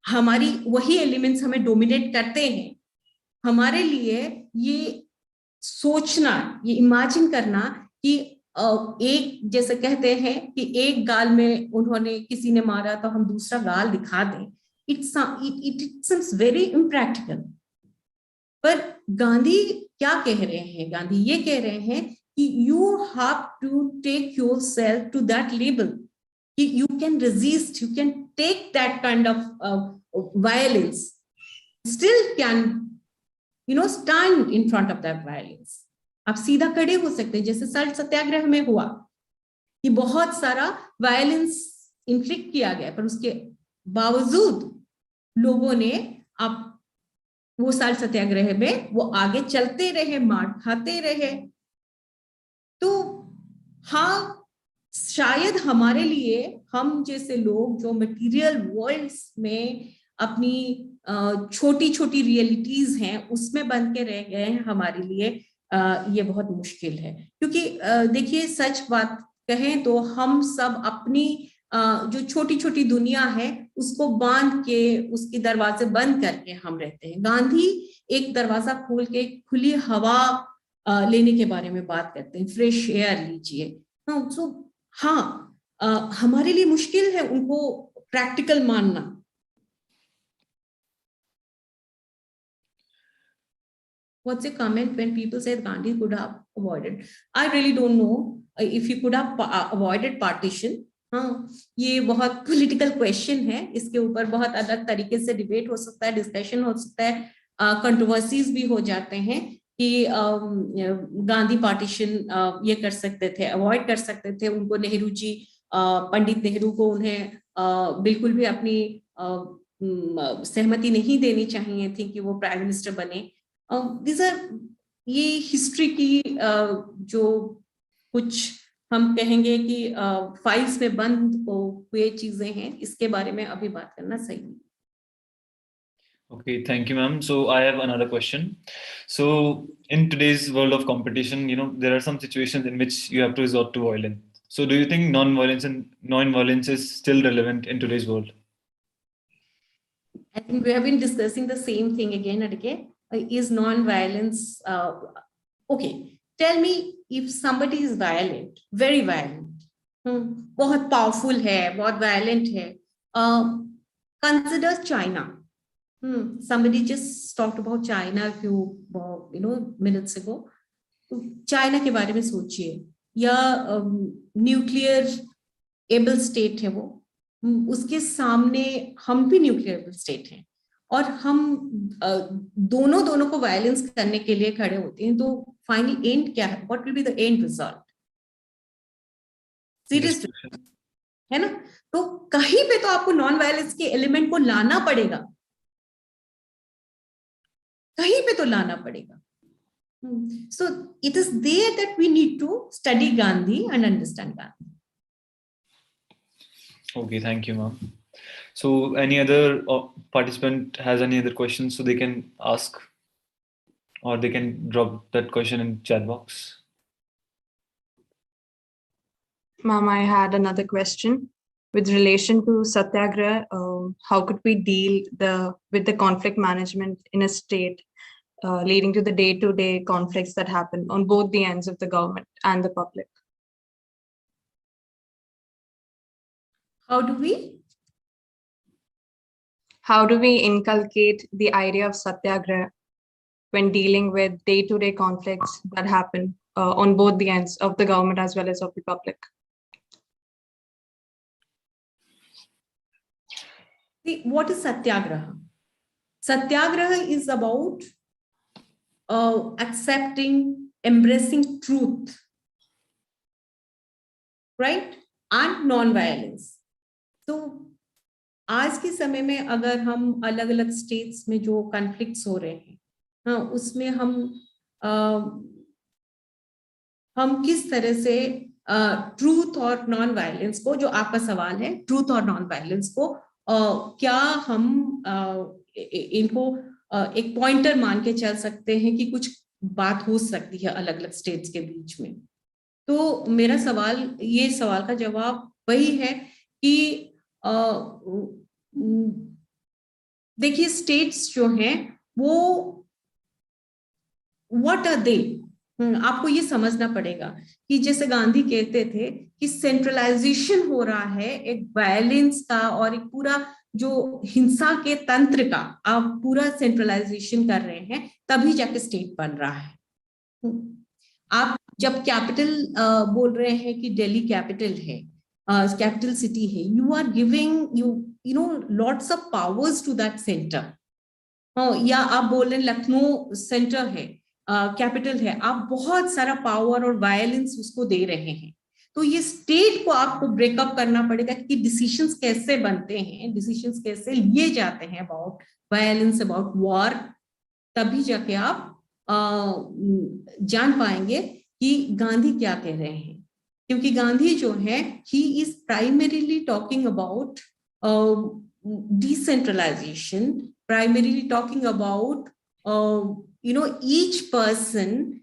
हमारी वही एलिमेंट्स हमें डोमिनेट करते हैं, हमारे लिए ये सोचना, ये इमेजिन करना कि एक, जैसे कहते हैं कि एक गाल में उन्होंने किसी ने मारा तो हम दूसरा गाल दिखा दें, इट सीम्स वेरी इम्प्रैक्टिकल। पर गांधी क्या कह रहे हैं? गांधी ये कह रहे हैं कि you have to take yourself to that level कि you can resist, you can take that kind of violence, still can stand in front of that violence. आप सीधा खड़े हो सकते हैं, जैसे सल्ट सत्याग्रह में हुआ कि बहुत सारा वायलेंस इन्फ्लिक्ट किया गया, पर उसके बावजूद लोगों ने आप वो सल्ट सत्याग्रह में वो आगे चलते रहे, मार खाते रहे। तो हाँ, शायद हमारे लिए, हम जैसे लोग जो मटेरियल वर्ल्ड में अपनी छोटी छोटी रियलिटीज हैं उसमें बंध के रह गए हैं, हमारे लिए ये बहुत मुश्किल है। क्योंकि देखिए, सच बात कहें तो हम सब अपनी जो छोटी छोटी दुनिया है उसको बांध के, उसके दरवाजे बंद करके हम रहते हैं। गांधी एक दरवाजा खोल के खुली हवा लेने के बारे में बात करते हैं, फ्रेश एयर लीजिए। तो हाँ, हमारे लिए मुश्किल है उनको प्रैक्टिकल मानना। What's your comment when people say Gandhi could have avoided? I really don't know if he could have avoided partition. हाँ, ये बहुत पॉलिटिकल क्वेश्चन है, इसके ऊपर बहुत अलग तरीके से डिबेट हो सकता है, डिस्कशन हो सकता है, कंट्रोवर्सीज भी हो जाते हैं कि गांधी पार्टीशन ये कर सकते थे, अवॉइड कर सकते थे। उनको नेहरू जी, पंडित नेहरू को उन्हें बिल्कुल भी अपनी सहमति नहीं देनी चाहिए थी कि वो प्राइम मिनिस्टर बने। ये हिस्ट्री की जो कुछ हम कहेंगे कि फाइल्स में बंद हुए चीजें हैं, इसके बारे में अभी बात करना सही नहीं। Okay, thank you, ma'am. So I have another question. So in today's world of competition, there are some situations in which you have to resort to violence. So do you think non-violence is still relevant in today's world? I think we have been discussing the same thing again and again. Is non-violence okay? Tell me, if somebody is violent, very violent, बहुत powerful है, बहुत violent है, consider China. Somebody just talked about China a few minutes ago. China के बारे में सोचिए, या nuclear able state है वो, उसके सामने हम भी न्यूक्लियर एबल स्टेट हैं, और हम दोनों को वायलेंस करने के लिए खड़े होते हैं, तो फाइनल एंड क्या है? What will be the end result? Seriously, है ना? तो कहीं पे तो आपको नॉन वायलेंस के एलिमेंट को लाना पड़ेगा, कहीं पे तो लाना पड़ेगा. So it is there that we need to study Gandhi and understand Gandhi. Okay, thank you, ma'am. So any other participant has any other questions, so they can ask, or they can drop that question in chat box. Ma'am, I had another question. With relation to Satyagraha, how could we deal with the conflict management in a state leading to the day-to-day conflicts that happen on both the ends of the government and the public? How do we inculcate the idea of Satyagraha when dealing with day-to-day conflicts that happen on both the ends of the government as well as of the public? See, what is Satyagraha? Satyagraha is about accepting, embracing truth, right? And non-violence. So, आज के समय में अगर हम अलग अलग states में जो कॉन्फ्लिक्ट्स हो रहे हैं, हाँ, उसमें हम किस तरह से ट्रूथ और नॉन वायलेंस को, जो आपका सवाल है, ट्रूथ और नॉन वायलेंस को क्या हम इनको एक पॉइंटर मान के चल सकते हैं कि कुछ बात हो सकती है अलग अलग स्टेट्स के बीच में. तो मेरा सवाल, ये सवाल का जवाब वही है कि देखिए, स्टेट्स जो हैं वो व्हाट आर दे, आपको ये समझना पड़ेगा कि जैसे गांधी कहते थे कि सेंट्रलाइजेशन हो रहा है एक वायलेंस का और एक पूरा जो हिंसा के तंत्र का, आप पूरा सेंट्रलाइजेशन कर रहे हैं, तभी जाके स्टेट बन रहा है. आप जब कैपिटल बोल रहे हैं कि दिल्ली कैपिटल है, कैपिटल सिटी है, you are giving you no lots of powers to that centre. या आप बोल रहे हैं लखनऊ सेंटर है, कैपिटल है, आप बहुत सारा पावर और वायलेंस उसको दे रहे हैं. तो ये स्टेट को आपको ब्रेकअप करना पड़ेगा कि डिसीजंस कैसे बनते हैं, डिसीजंस कैसे लिए जाते हैं अबाउट वायलेंस, अबाउट वॉर. तभी जाके आप जान पाएंगे कि गांधी क्या कह रहे हैं. क्योंकि गांधी जो है, he is primarily talking about decentralisation, primarily talking about each person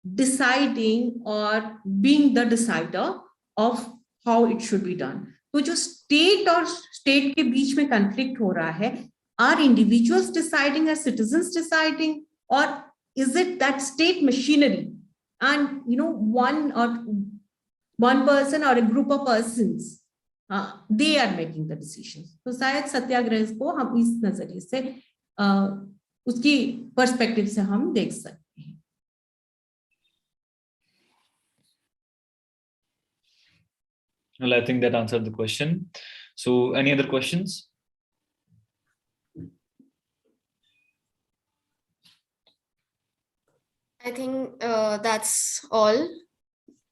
deciding or being the decider of how it should be done. तो जो स्टेट और स्टेट के बीच में कॉन्फ्लिक्ट हो रहा है, are individuals deciding, are citizens deciding, or is it that state machinery and one person or a group of persons, they are making the decisions. तो शायद सत्याग्रह को हम इस नजरिए से उसकी पर्सपेक्टिव से हम देख सकते हैं. Well, I think that answered the question. So any other questions? I think that's all.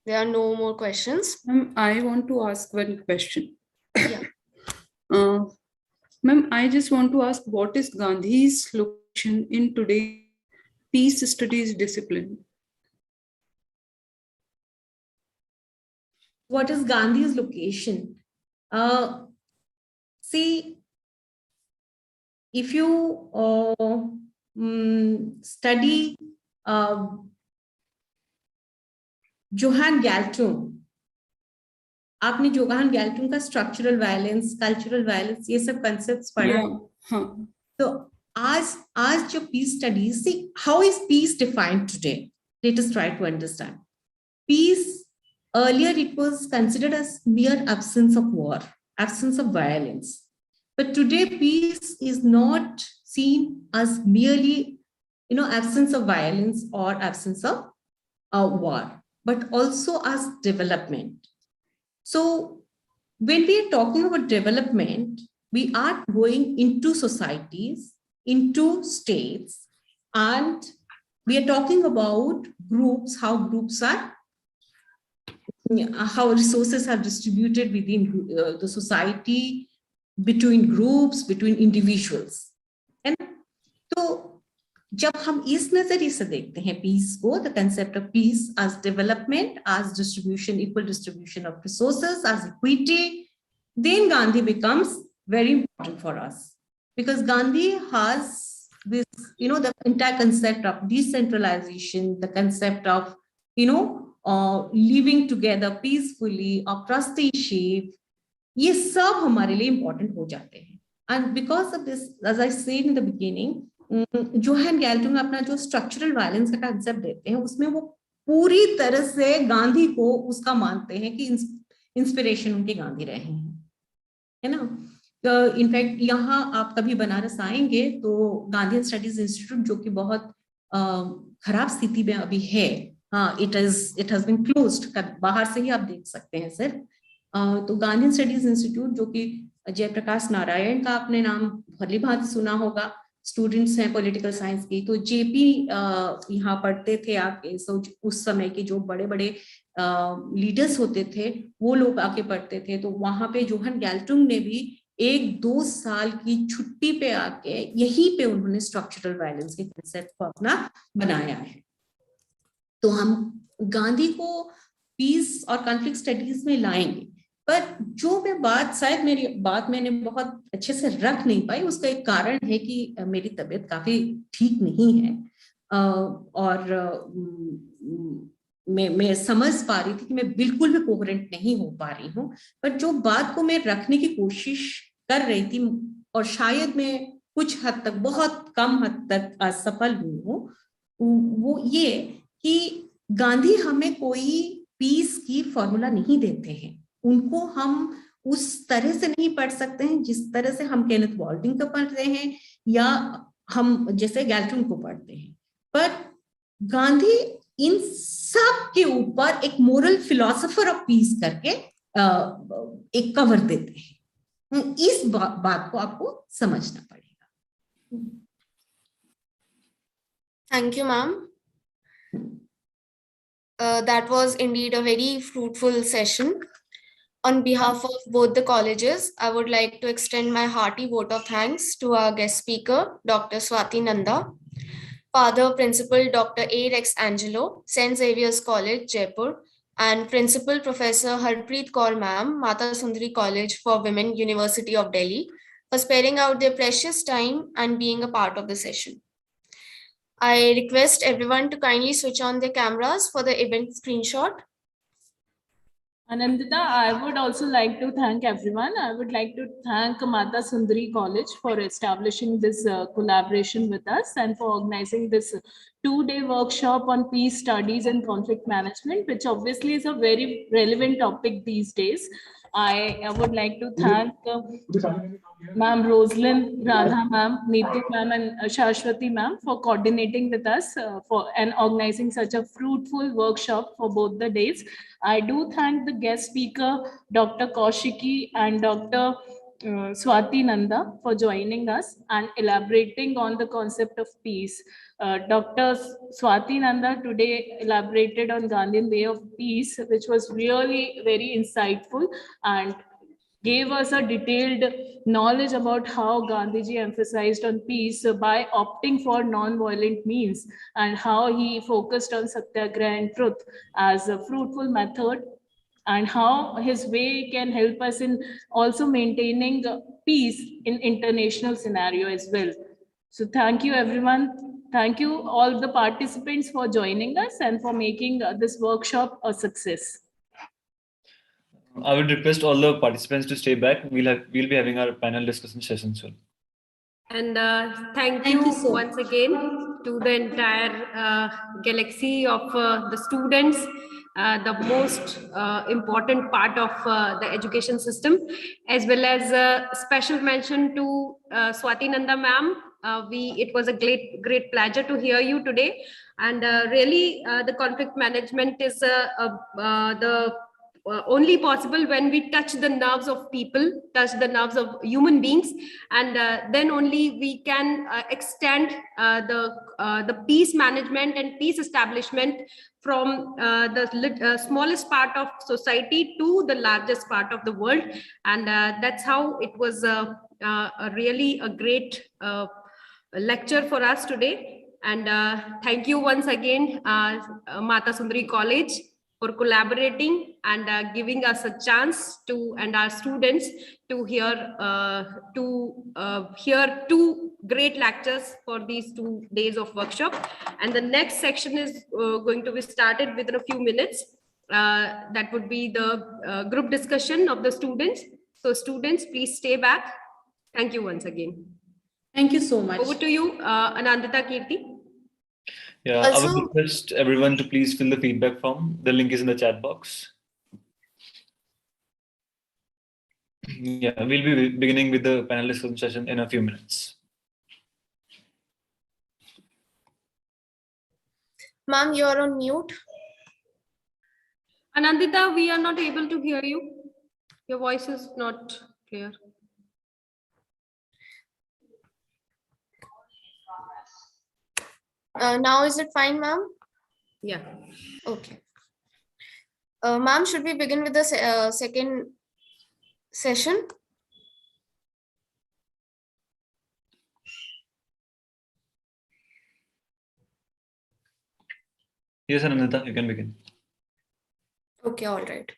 There are no more questions. I want to ask one question. Yeah. Ma'am, I just want to ask, what is Gandhi's location in today's peace studies discipline? What is Gandhi's location? See, if you study Johan Galtung, आपने Johan Galtung का structural violence, cultural violence, ये सब concepts पढ़ा. तो आज जो peace studies, see how is peace defined today? Let us try to understand. Peace, earlier it was considered as mere absence of war, absence of violence, but today peace is not seen as merely absence of violence or absence of war, but also as development. So when we are talking about development, we are going into societies, into states, and we are talking about groups, how groups are, how resources are distributed within the society, between groups, between individuals. And so जब हम इस नजरिए से देखते हैं piece को, the concept of peace as development, as distribution, equal distribution of resources, as equity, then Gandhi becomes very important for us, because Gandhi has this, the entire concept of decentralization, the concept of, living together peacefully, of trusteeship, ये सब हमारे लिए important हो जाते हैं. And because of this, as I said in the beginning, Johan Galtung अपना जो structural violence का कंसेप्ट देते हैं, उसमें वो पूरी तरह से गांधी को उसका मानते हैं कि इंस्पिरेशन उनके गांधी रहे हैं, है ना. इनफैक्ट यहाँ आप कभी बनारस आएंगे तो गांधी स्टडीज इंस्टीट्यूट, जो कि बहुत खराब स्थिति में अभी है, हाँ, इट हैज बीन क्लोज्ड, बाहर से ही आप देख सकते हैं सर. तो गांधी स्टडीज इंस्टीट्यूट, जो कि जयप्रकाश नारायण का आपने नाम भली भांति सुना होगा, स्टूडेंट्स हैं पॉलिटिकल साइंस की, तो जेपी यहाँ पढ़ते थे आके. उस समय के जो बड़े बड़े लीडर्स होते थे वो लोग आके पढ़ते थे. तो वहां पे जोहान गैल्टुंग ने भी 1-2 साल की छुट्टी पे आके यहीं पे उन्होंने स्ट्रक्चरल वायलेंस के कंसेप्ट को अपना बनाया है. तो हम गांधी को पीस और कॉन्फ्लिक्ट स्टडीज में लाएंगे, पर जो मैं बात, शायद मेरी बात मैंने बहुत अच्छे से रख नहीं पाई, उसका एक कारण है कि मेरी तबीयत काफी ठीक नहीं है, और मैं समझ पा रही थी कि मैं बिल्कुल भी कोहेरेंट नहीं हो पा रही हूँ. पर जो बात को मैं रखने की कोशिश कर रही थी, और शायद मैं कुछ हद तक, बहुत कम हद तक असफल हुई हूँ, वो ये कि गांधी हमें कोई पीस की फॉर्मूला नहीं देते हैं. उनको हम उस तरह से नहीं पढ़ सकते हैं जिस तरह से हम केनेथ बॉल्टिंग को पढ़ते हैं या हम जैसे गैल्टन को पढ़ते हैं. पर गांधी इन सब के ऊपर एक मोरल फिलोसोफर ऑफ पीस करके एक कवर देते हैं. इस बात को आपको समझना पड़ेगा. Thank you, ma'am. That was indeed a very fruitful session. On behalf of both the colleges, I would like to extend my hearty vote of thanks to our guest speaker, Dr. Swati Nanda, Father Principal Dr. A. Rex Angelo, St. Xavier's College, Jaipur, and Principal Professor Harpreet Kaur Ma'am, Mata Sundari College for Women, University of Delhi, for sparing out their precious time and being a part of the session. I request everyone to kindly switch on their cameras for the event screenshot. Anandita, I would also like to thank everyone. I would like to thank Mata Sundari College for establishing this collaboration with us and for organizing this 2-day workshop on peace studies and conflict management, which obviously is a very relevant topic these days. I would like to thank Ma'am Roslyn, Radha Ma'am, Neetu Ma'am, and Shashwati Ma'am for coordinating with us and organizing such a fruitful workshop for both the days. I do thank the guest speaker, Dr. Kaushiki and Dr. Swati Nanda for joining us and elaborating on the concept of peace. Dr. Swati Nanda today elaborated on Gandhian way of peace, which was really very insightful and gave us a detailed knowledge about how Gandhiji emphasized on peace by opting for non-violent means and how he focused on satyagraha and truth as a fruitful method, and how his way can help us in also maintaining peace in international scenario as well. So thank you, everyone. Thank you all the participants for joining us and for making this workshop a success. I would request all the participants to stay back. We'll be having our panel discussion session soon. And thank you once again to the entire galaxy of the students, the most important part of the education system, as well as special mention to Swati Nanda ma'am It was a great pleasure to hear you today. And really, the conflict management is the only possible when we touch the nerves of people, touch the nerves of human beings, and then only we can extend the peace management and peace establishment from the smallest part of society to the largest part of the world. And that's how it was really a great lecture for us today. And thank you once again, Mata Sundari College, for collaborating and giving us a chance to, and our students, to hear two great lectures for these 2 days of workshop. And the next section is going to be started within a few minutes. That would be the group discussion of the students. So students, please stay back. Thank you once again. Thank you so much. Over to you, Anandita, Kirti. Yeah, I would request everyone to please fill the feedback form. The link is in the chat box. Yeah, we'll be beginning with the panel discussion session in a few minutes. Ma'am, you are on mute. Anandita, we are not able to hear you. Your voice is not clear. Now is it fine, ma'am? Yeah. Okay. Ma'am, should we begin with the second session? Yes, Anandita, you can begin. Okay, all right.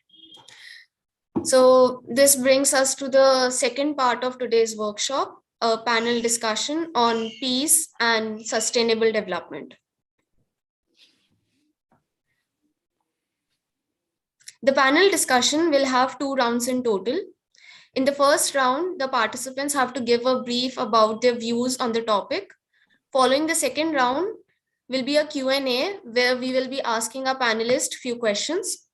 So this brings us to the second part of today's workshop, a panel discussion on peace and sustainable development. The panel discussion will have 2 rounds in total. In the first round, the participants have to give a brief about their views on the topic. Following the second round will be a Q&A where we will be asking our panelists few questions.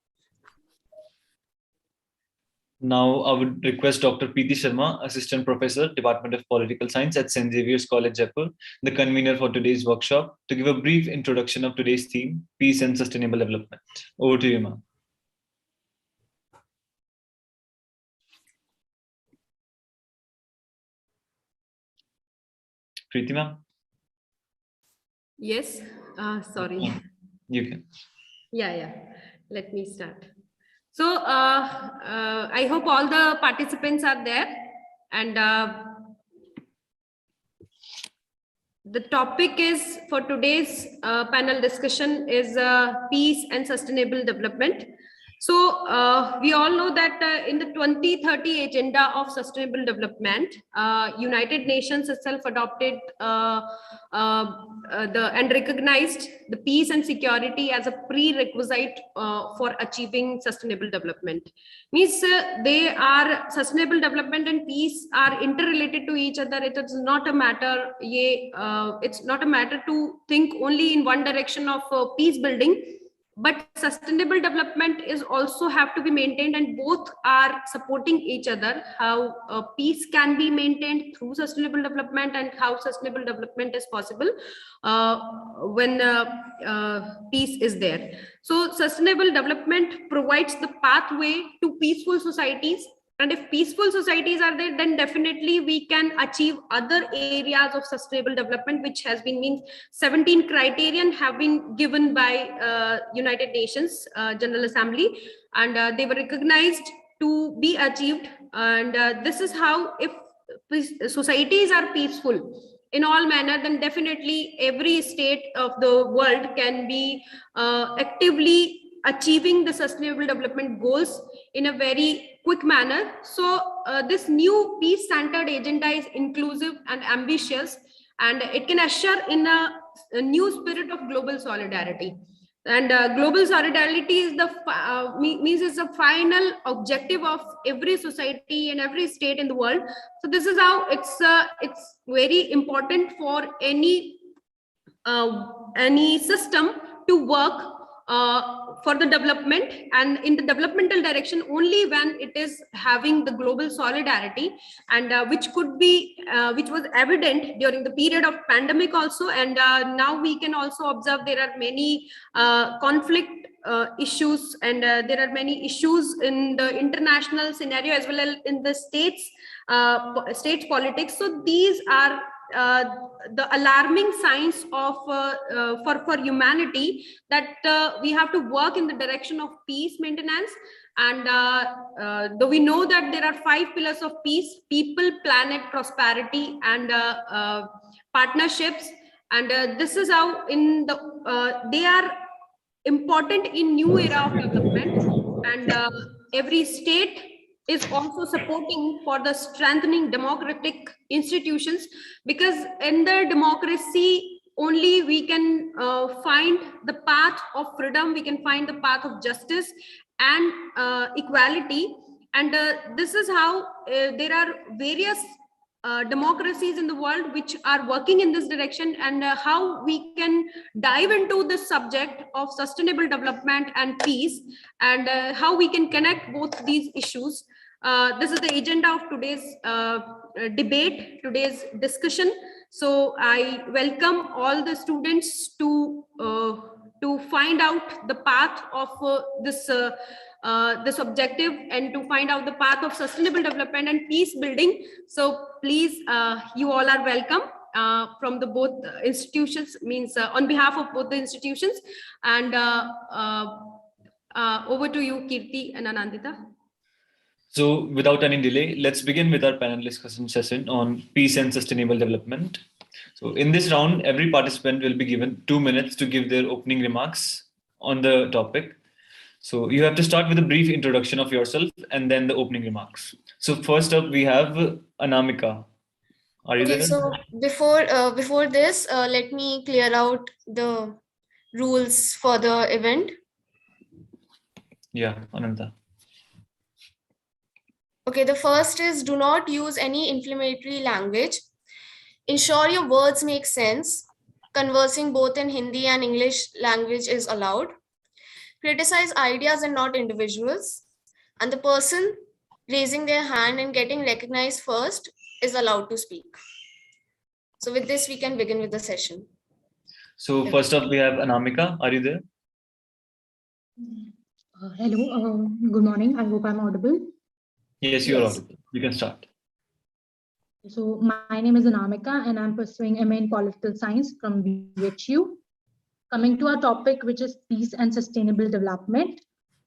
Now, I would request Dr. Meetha Sharma, Assistant Professor, Department of Political Science at St. Xavier's College, Jaipur, the convener for today's workshop, to give a brief introduction of today's theme, peace and sustainable development. Over to you, ma'am. Preeti, ma'am? Yes, sorry. You can. Yeah. Let me start. So I hope all the participants are there, and the topic is for today's panel discussion is peace and sustainable development. So we all know that in the 2030 agenda of sustainable development, United Nations itself adopted and recognized the peace and security as a prerequisite for achieving sustainable development. Means sustainable development and peace are interrelated to each other. It is not a matter. It's not a matter to think only in one direction of peace building. But sustainable development is also have to be maintained, and both are supporting each other. How peace can be maintained through sustainable development, and how sustainable development is possible when peace is there. So sustainable development provides the pathway to peaceful societies. And if peaceful societies are there, then definitely we can achieve other areas of sustainable development, which has been 17 criterion have been given by United Nations General Assembly, and they were recognized to be achieved. And this is how, if societies are peaceful in all manner, then definitely every state of the world can be actively achieving the sustainable development goals in a very quick manner. So this new peace-centered agenda is inclusive and ambitious, and it can usher in a new spirit of global solidarity. And global solidarity is means it's a final objective of every society and every state in the world. So this is how it's very important for any system to work for the development and in the developmental direction only when it is having the global solidarity, and which was evident during the period of pandemic also. And now we can also observe there are many conflict issues, and there are many issues in the international scenario as well as in the states politics. So these are the alarming signs of for humanity, that we have to work in the direction of peace maintenance. And though we know that there are 5 pillars of peace: people, planet, prosperity, and partnerships. And this is how in the they are important in new era of development. And every state is also supporting for the strengthening democratic institutions, because in the democracy only we can find the path of freedom, we can find the path of justice and equality. And this is how there are various democracies in the world which are working in this direction, and how we can dive into this subject of sustainable development and peace, and how we can connect both these issues. This is the agenda of today's debate, today's discussion. So I welcome all the students to find out the path of this objective, and to find out the path of sustainable development and peace building. So please, you all are welcome from the both institutions, means on behalf of both the institutions. And over to you, Kirti and Anandita. So without any delay, let's begin with our panel discussion session on peace and sustainable development. So in this round, every participant will be given 2 minutes to give their opening remarks on the topic. So you have to start with a brief introduction of yourself and then the opening remarks. So first up, we have Anamika. Are you there? So before this, let me clear out the rules for the event. Yeah, Ananta. Okay, the first is do not use any inflammatory language. Ensure your words make sense. Conversing both in Hindi and English language is allowed. Criticize ideas and not individuals. And the person raising their hand and getting recognized first is allowed to speak. So with this, we can begin with the session. So first up, we have Anamika. Are you there? Hello, good morning. I hope I'm audible. Yes, you are audible. We can start. So my name is Anamika and I'm pursuing MA in Political Science from BHU. Coming to our topic, which is peace and sustainable development.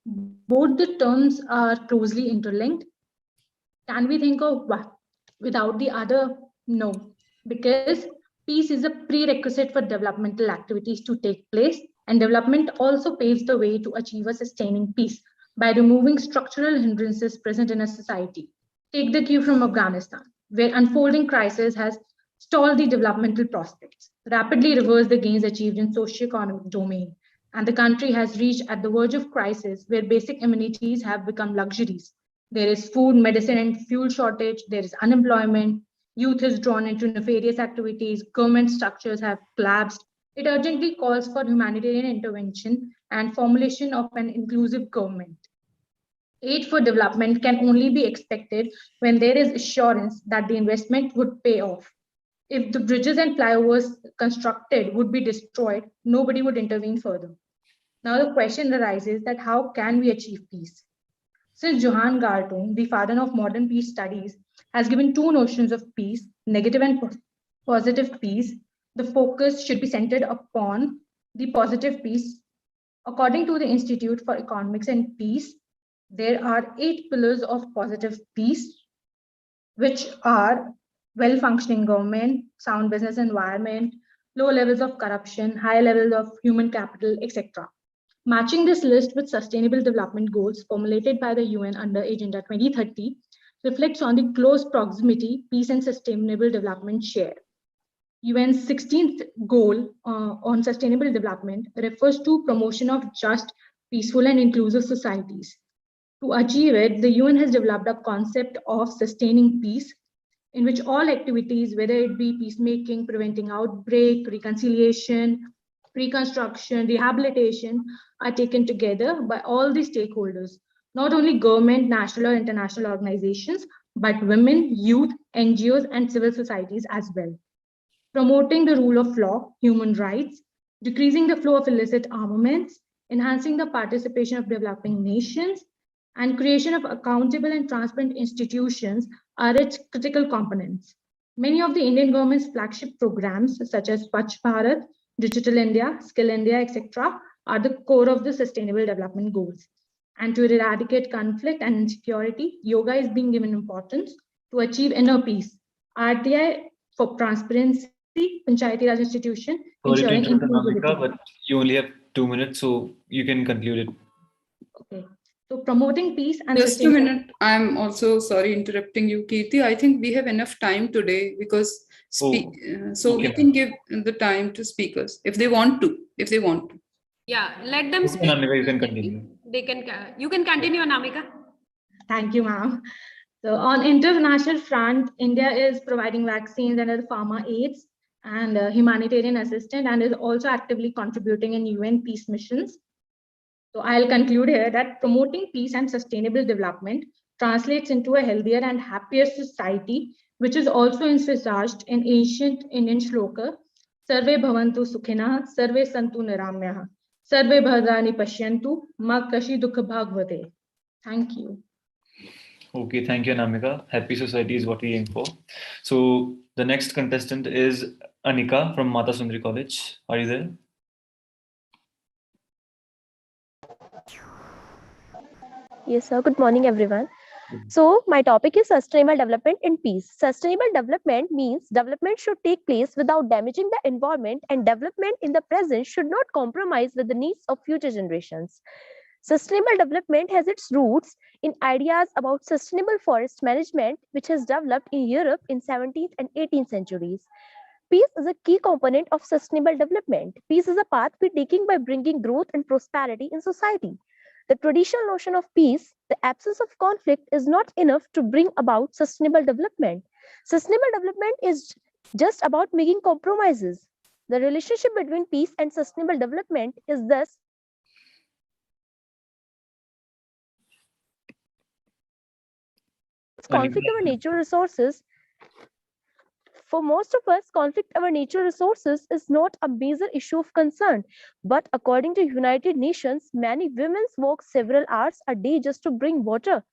Both the terms are closely interlinked. Can we think of one without the other? No, because peace is a prerequisite for developmental activities to take place, and development also paves the way to achieve a sustaining peace by removing structural hindrances present in a society. Take the cue from Afghanistan, where unfolding crisis has stalled the developmental prospects, rapidly reversed the gains achieved in socio-economic domain, and the country has reached at the verge of crisis where basic amenities have become luxuries. There is food, medicine, and fuel shortage, there is unemployment, youth is drawn into nefarious activities, government structures have collapsed. It urgently calls for humanitarian intervention and formulation of an inclusive government. Aid for development can only be expected when there is assurance that the investment would pay off. If the bridges and flyovers constructed would be destroyed, nobody would intervene further. Now the question arises that how can we achieve peace? Since Johann Galtung, the father of modern peace studies, has given two notions of peace, negative and positive peace, the focus should be centered upon the positive peace. According to the Institute for Economics and Peace, there are 8 pillars of positive peace, which are well-functioning government, sound business environment, low levels of corruption, high levels of human capital, etc. Matching this list with sustainable development goals formulated by the UN under Agenda 2030 reflects on the close proximity peace and sustainable development share. UN's 16th goal on sustainable development refers to promotion of just, peaceful, and inclusive societies. To achieve it, the UN has developed a concept of sustaining peace, in which all activities, whether it be peacemaking, preventing outbreak, reconciliation, reconstruction, rehabilitation are taken together by all the stakeholders, not only government, national or international organizations, but women, youth, NGOs, and civil societies as well. Promoting the rule of law, human rights, decreasing the flow of illicit armaments, enhancing the participation of developing nations, and creation of accountable and transparent institutions are its critical components. Many of the Indian government's flagship programs, such as Swachh Bharat, Digital India, Skill India, etc., are the core of the Sustainable Development Goals. And to eradicate conflict and insecurity, yoga is being given importance to achieve inner peace. RTI for transparency, Panchayati Raj institution, Sorry to ensuring interrupt, inclusivity. Anamika, but you only have 2 minutes, so you can conclude it. Okay. So promoting peace and Just a minute. I'm also sorry interrupting you, Kirti. I think we have enough time today because so okay, we can give the time to speakers if they want to. If they want to. Yeah, let them Okay, speak. Anamika, you can continue. They can. You can continue, Anamika. Thank you, ma'am. So on international front, India is providing vaccines and other pharma aids and humanitarian assistance, and is also actively contributing in UN peace missions. So I'll conclude here that promoting peace and sustainable development translates into a healthier and happier society, which is also envisaged in ancient Indian shloka, Sarve bhavantu sukhina, sarve santu niramyaha, sarve bhadrani pashyantu, ma kashi dukha bhagvate. Thank you. Okay, thank you, Anamika. Happy society is what we aim for. So the next contestant is Anika from Mata Sundari College. Are you there? Yes, sir. Good morning, everyone. So my topic is sustainable development and peace. Sustainable development means development should take place without damaging the environment, and development in the present should not compromise with the needs of future generations. Sustainable development has its roots in ideas about sustainable forest management, which has developed in Europe in 17th and 18th centuries. Peace is a key component of sustainable development. Peace is a path we're taking by bringing growth and prosperity in society. The traditional notion of peace, the absence of conflict, is not enough to bring about sustainable development. Sustainable development is just about making compromises. The relationship between peace and sustainable development is thus conflict over natural resources. For most of us, conflict over natural resources is not a major issue of concern. But according to United Nations, many women work several hours a day just to bring water.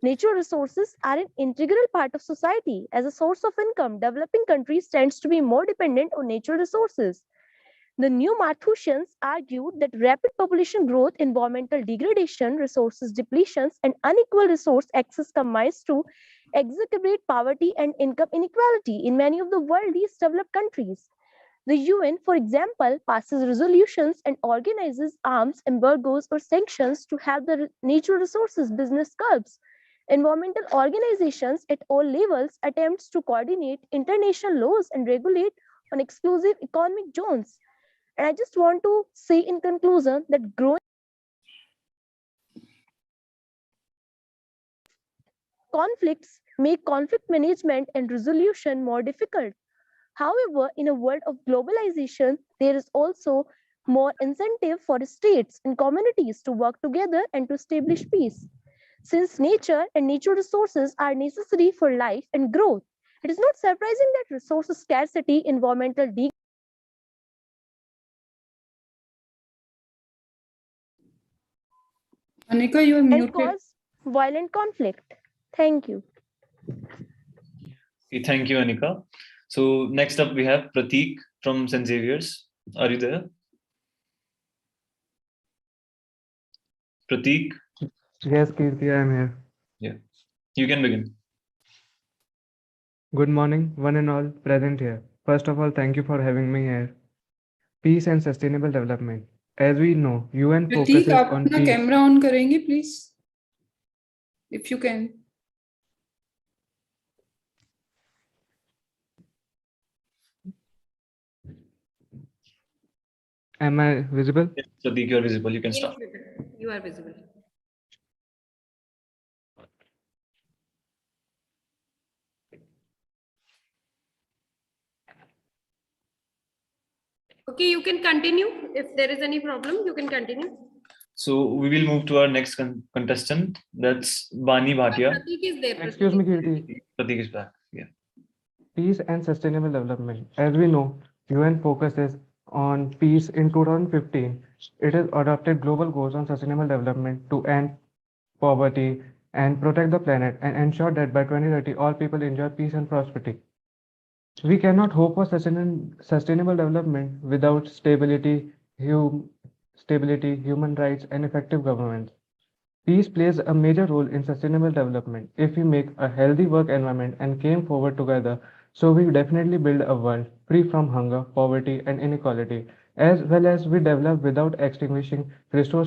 Natural resources are an integral part of society. As a source of income, developing countries tends to be more dependent on natural resources. The new Malthusians argued that rapid population growth, environmental degradation, resources depletions, and unequal resource access combines to exacerbate poverty and income inequality in many of the world's least developed countries. The UN, for example, passes resolutions and organizes arms embargoes or sanctions to help the natural resources business curbs. Environmental organizations at all levels attempts to coordinate international laws and regulate on exclusive economic zones. And I just want to say in conclusion that growing conflicts make conflict management and resolution more difficult. However, in a world of globalization, there is also more incentive for states and communities to work together and to establish peace. Since nature and natural resources are necessary for life and growth, it is not surprising that resource scarcity, environmental degradation, Anika, you are and muted. cause violent conflict. Thank you. Okay, thank you, Anika. So next up we have Prateek from St. Xavier's. Are you there? Prateek? Yes, Kirti, I am here. Yeah, you can begin. Good morning, one and all present here. First of all, thank you for having me here. Peace and sustainable development. As we know, UN प्रतीक focuses आप on अपना peace. Camera on करेंगे please if you can Am I visible? Yes, Prateek, you are visible. You can Yes, start. you are visible. Okay, you can continue. If there is any problem, you can continue. So we will move to our next contestant. That's Bani Bhatia. Pratik is there. Excuse me, Kirti. Pratik is back. Yeah. Peace and sustainable development. As we know, UN focuses on peace in 2015. It has adopted global goals on sustainable development to end poverty and protect the planet and ensure that by 2030 all people enjoy peace and prosperity. We cannot hope for sustainable development without stability, human rights, and effective government. Peace plays a major role in sustainable development. If we make a healthy work environment and came forward together, so we definitely build a world free from hunger, poverty, and inequality, as well as we develop without extinguishing resources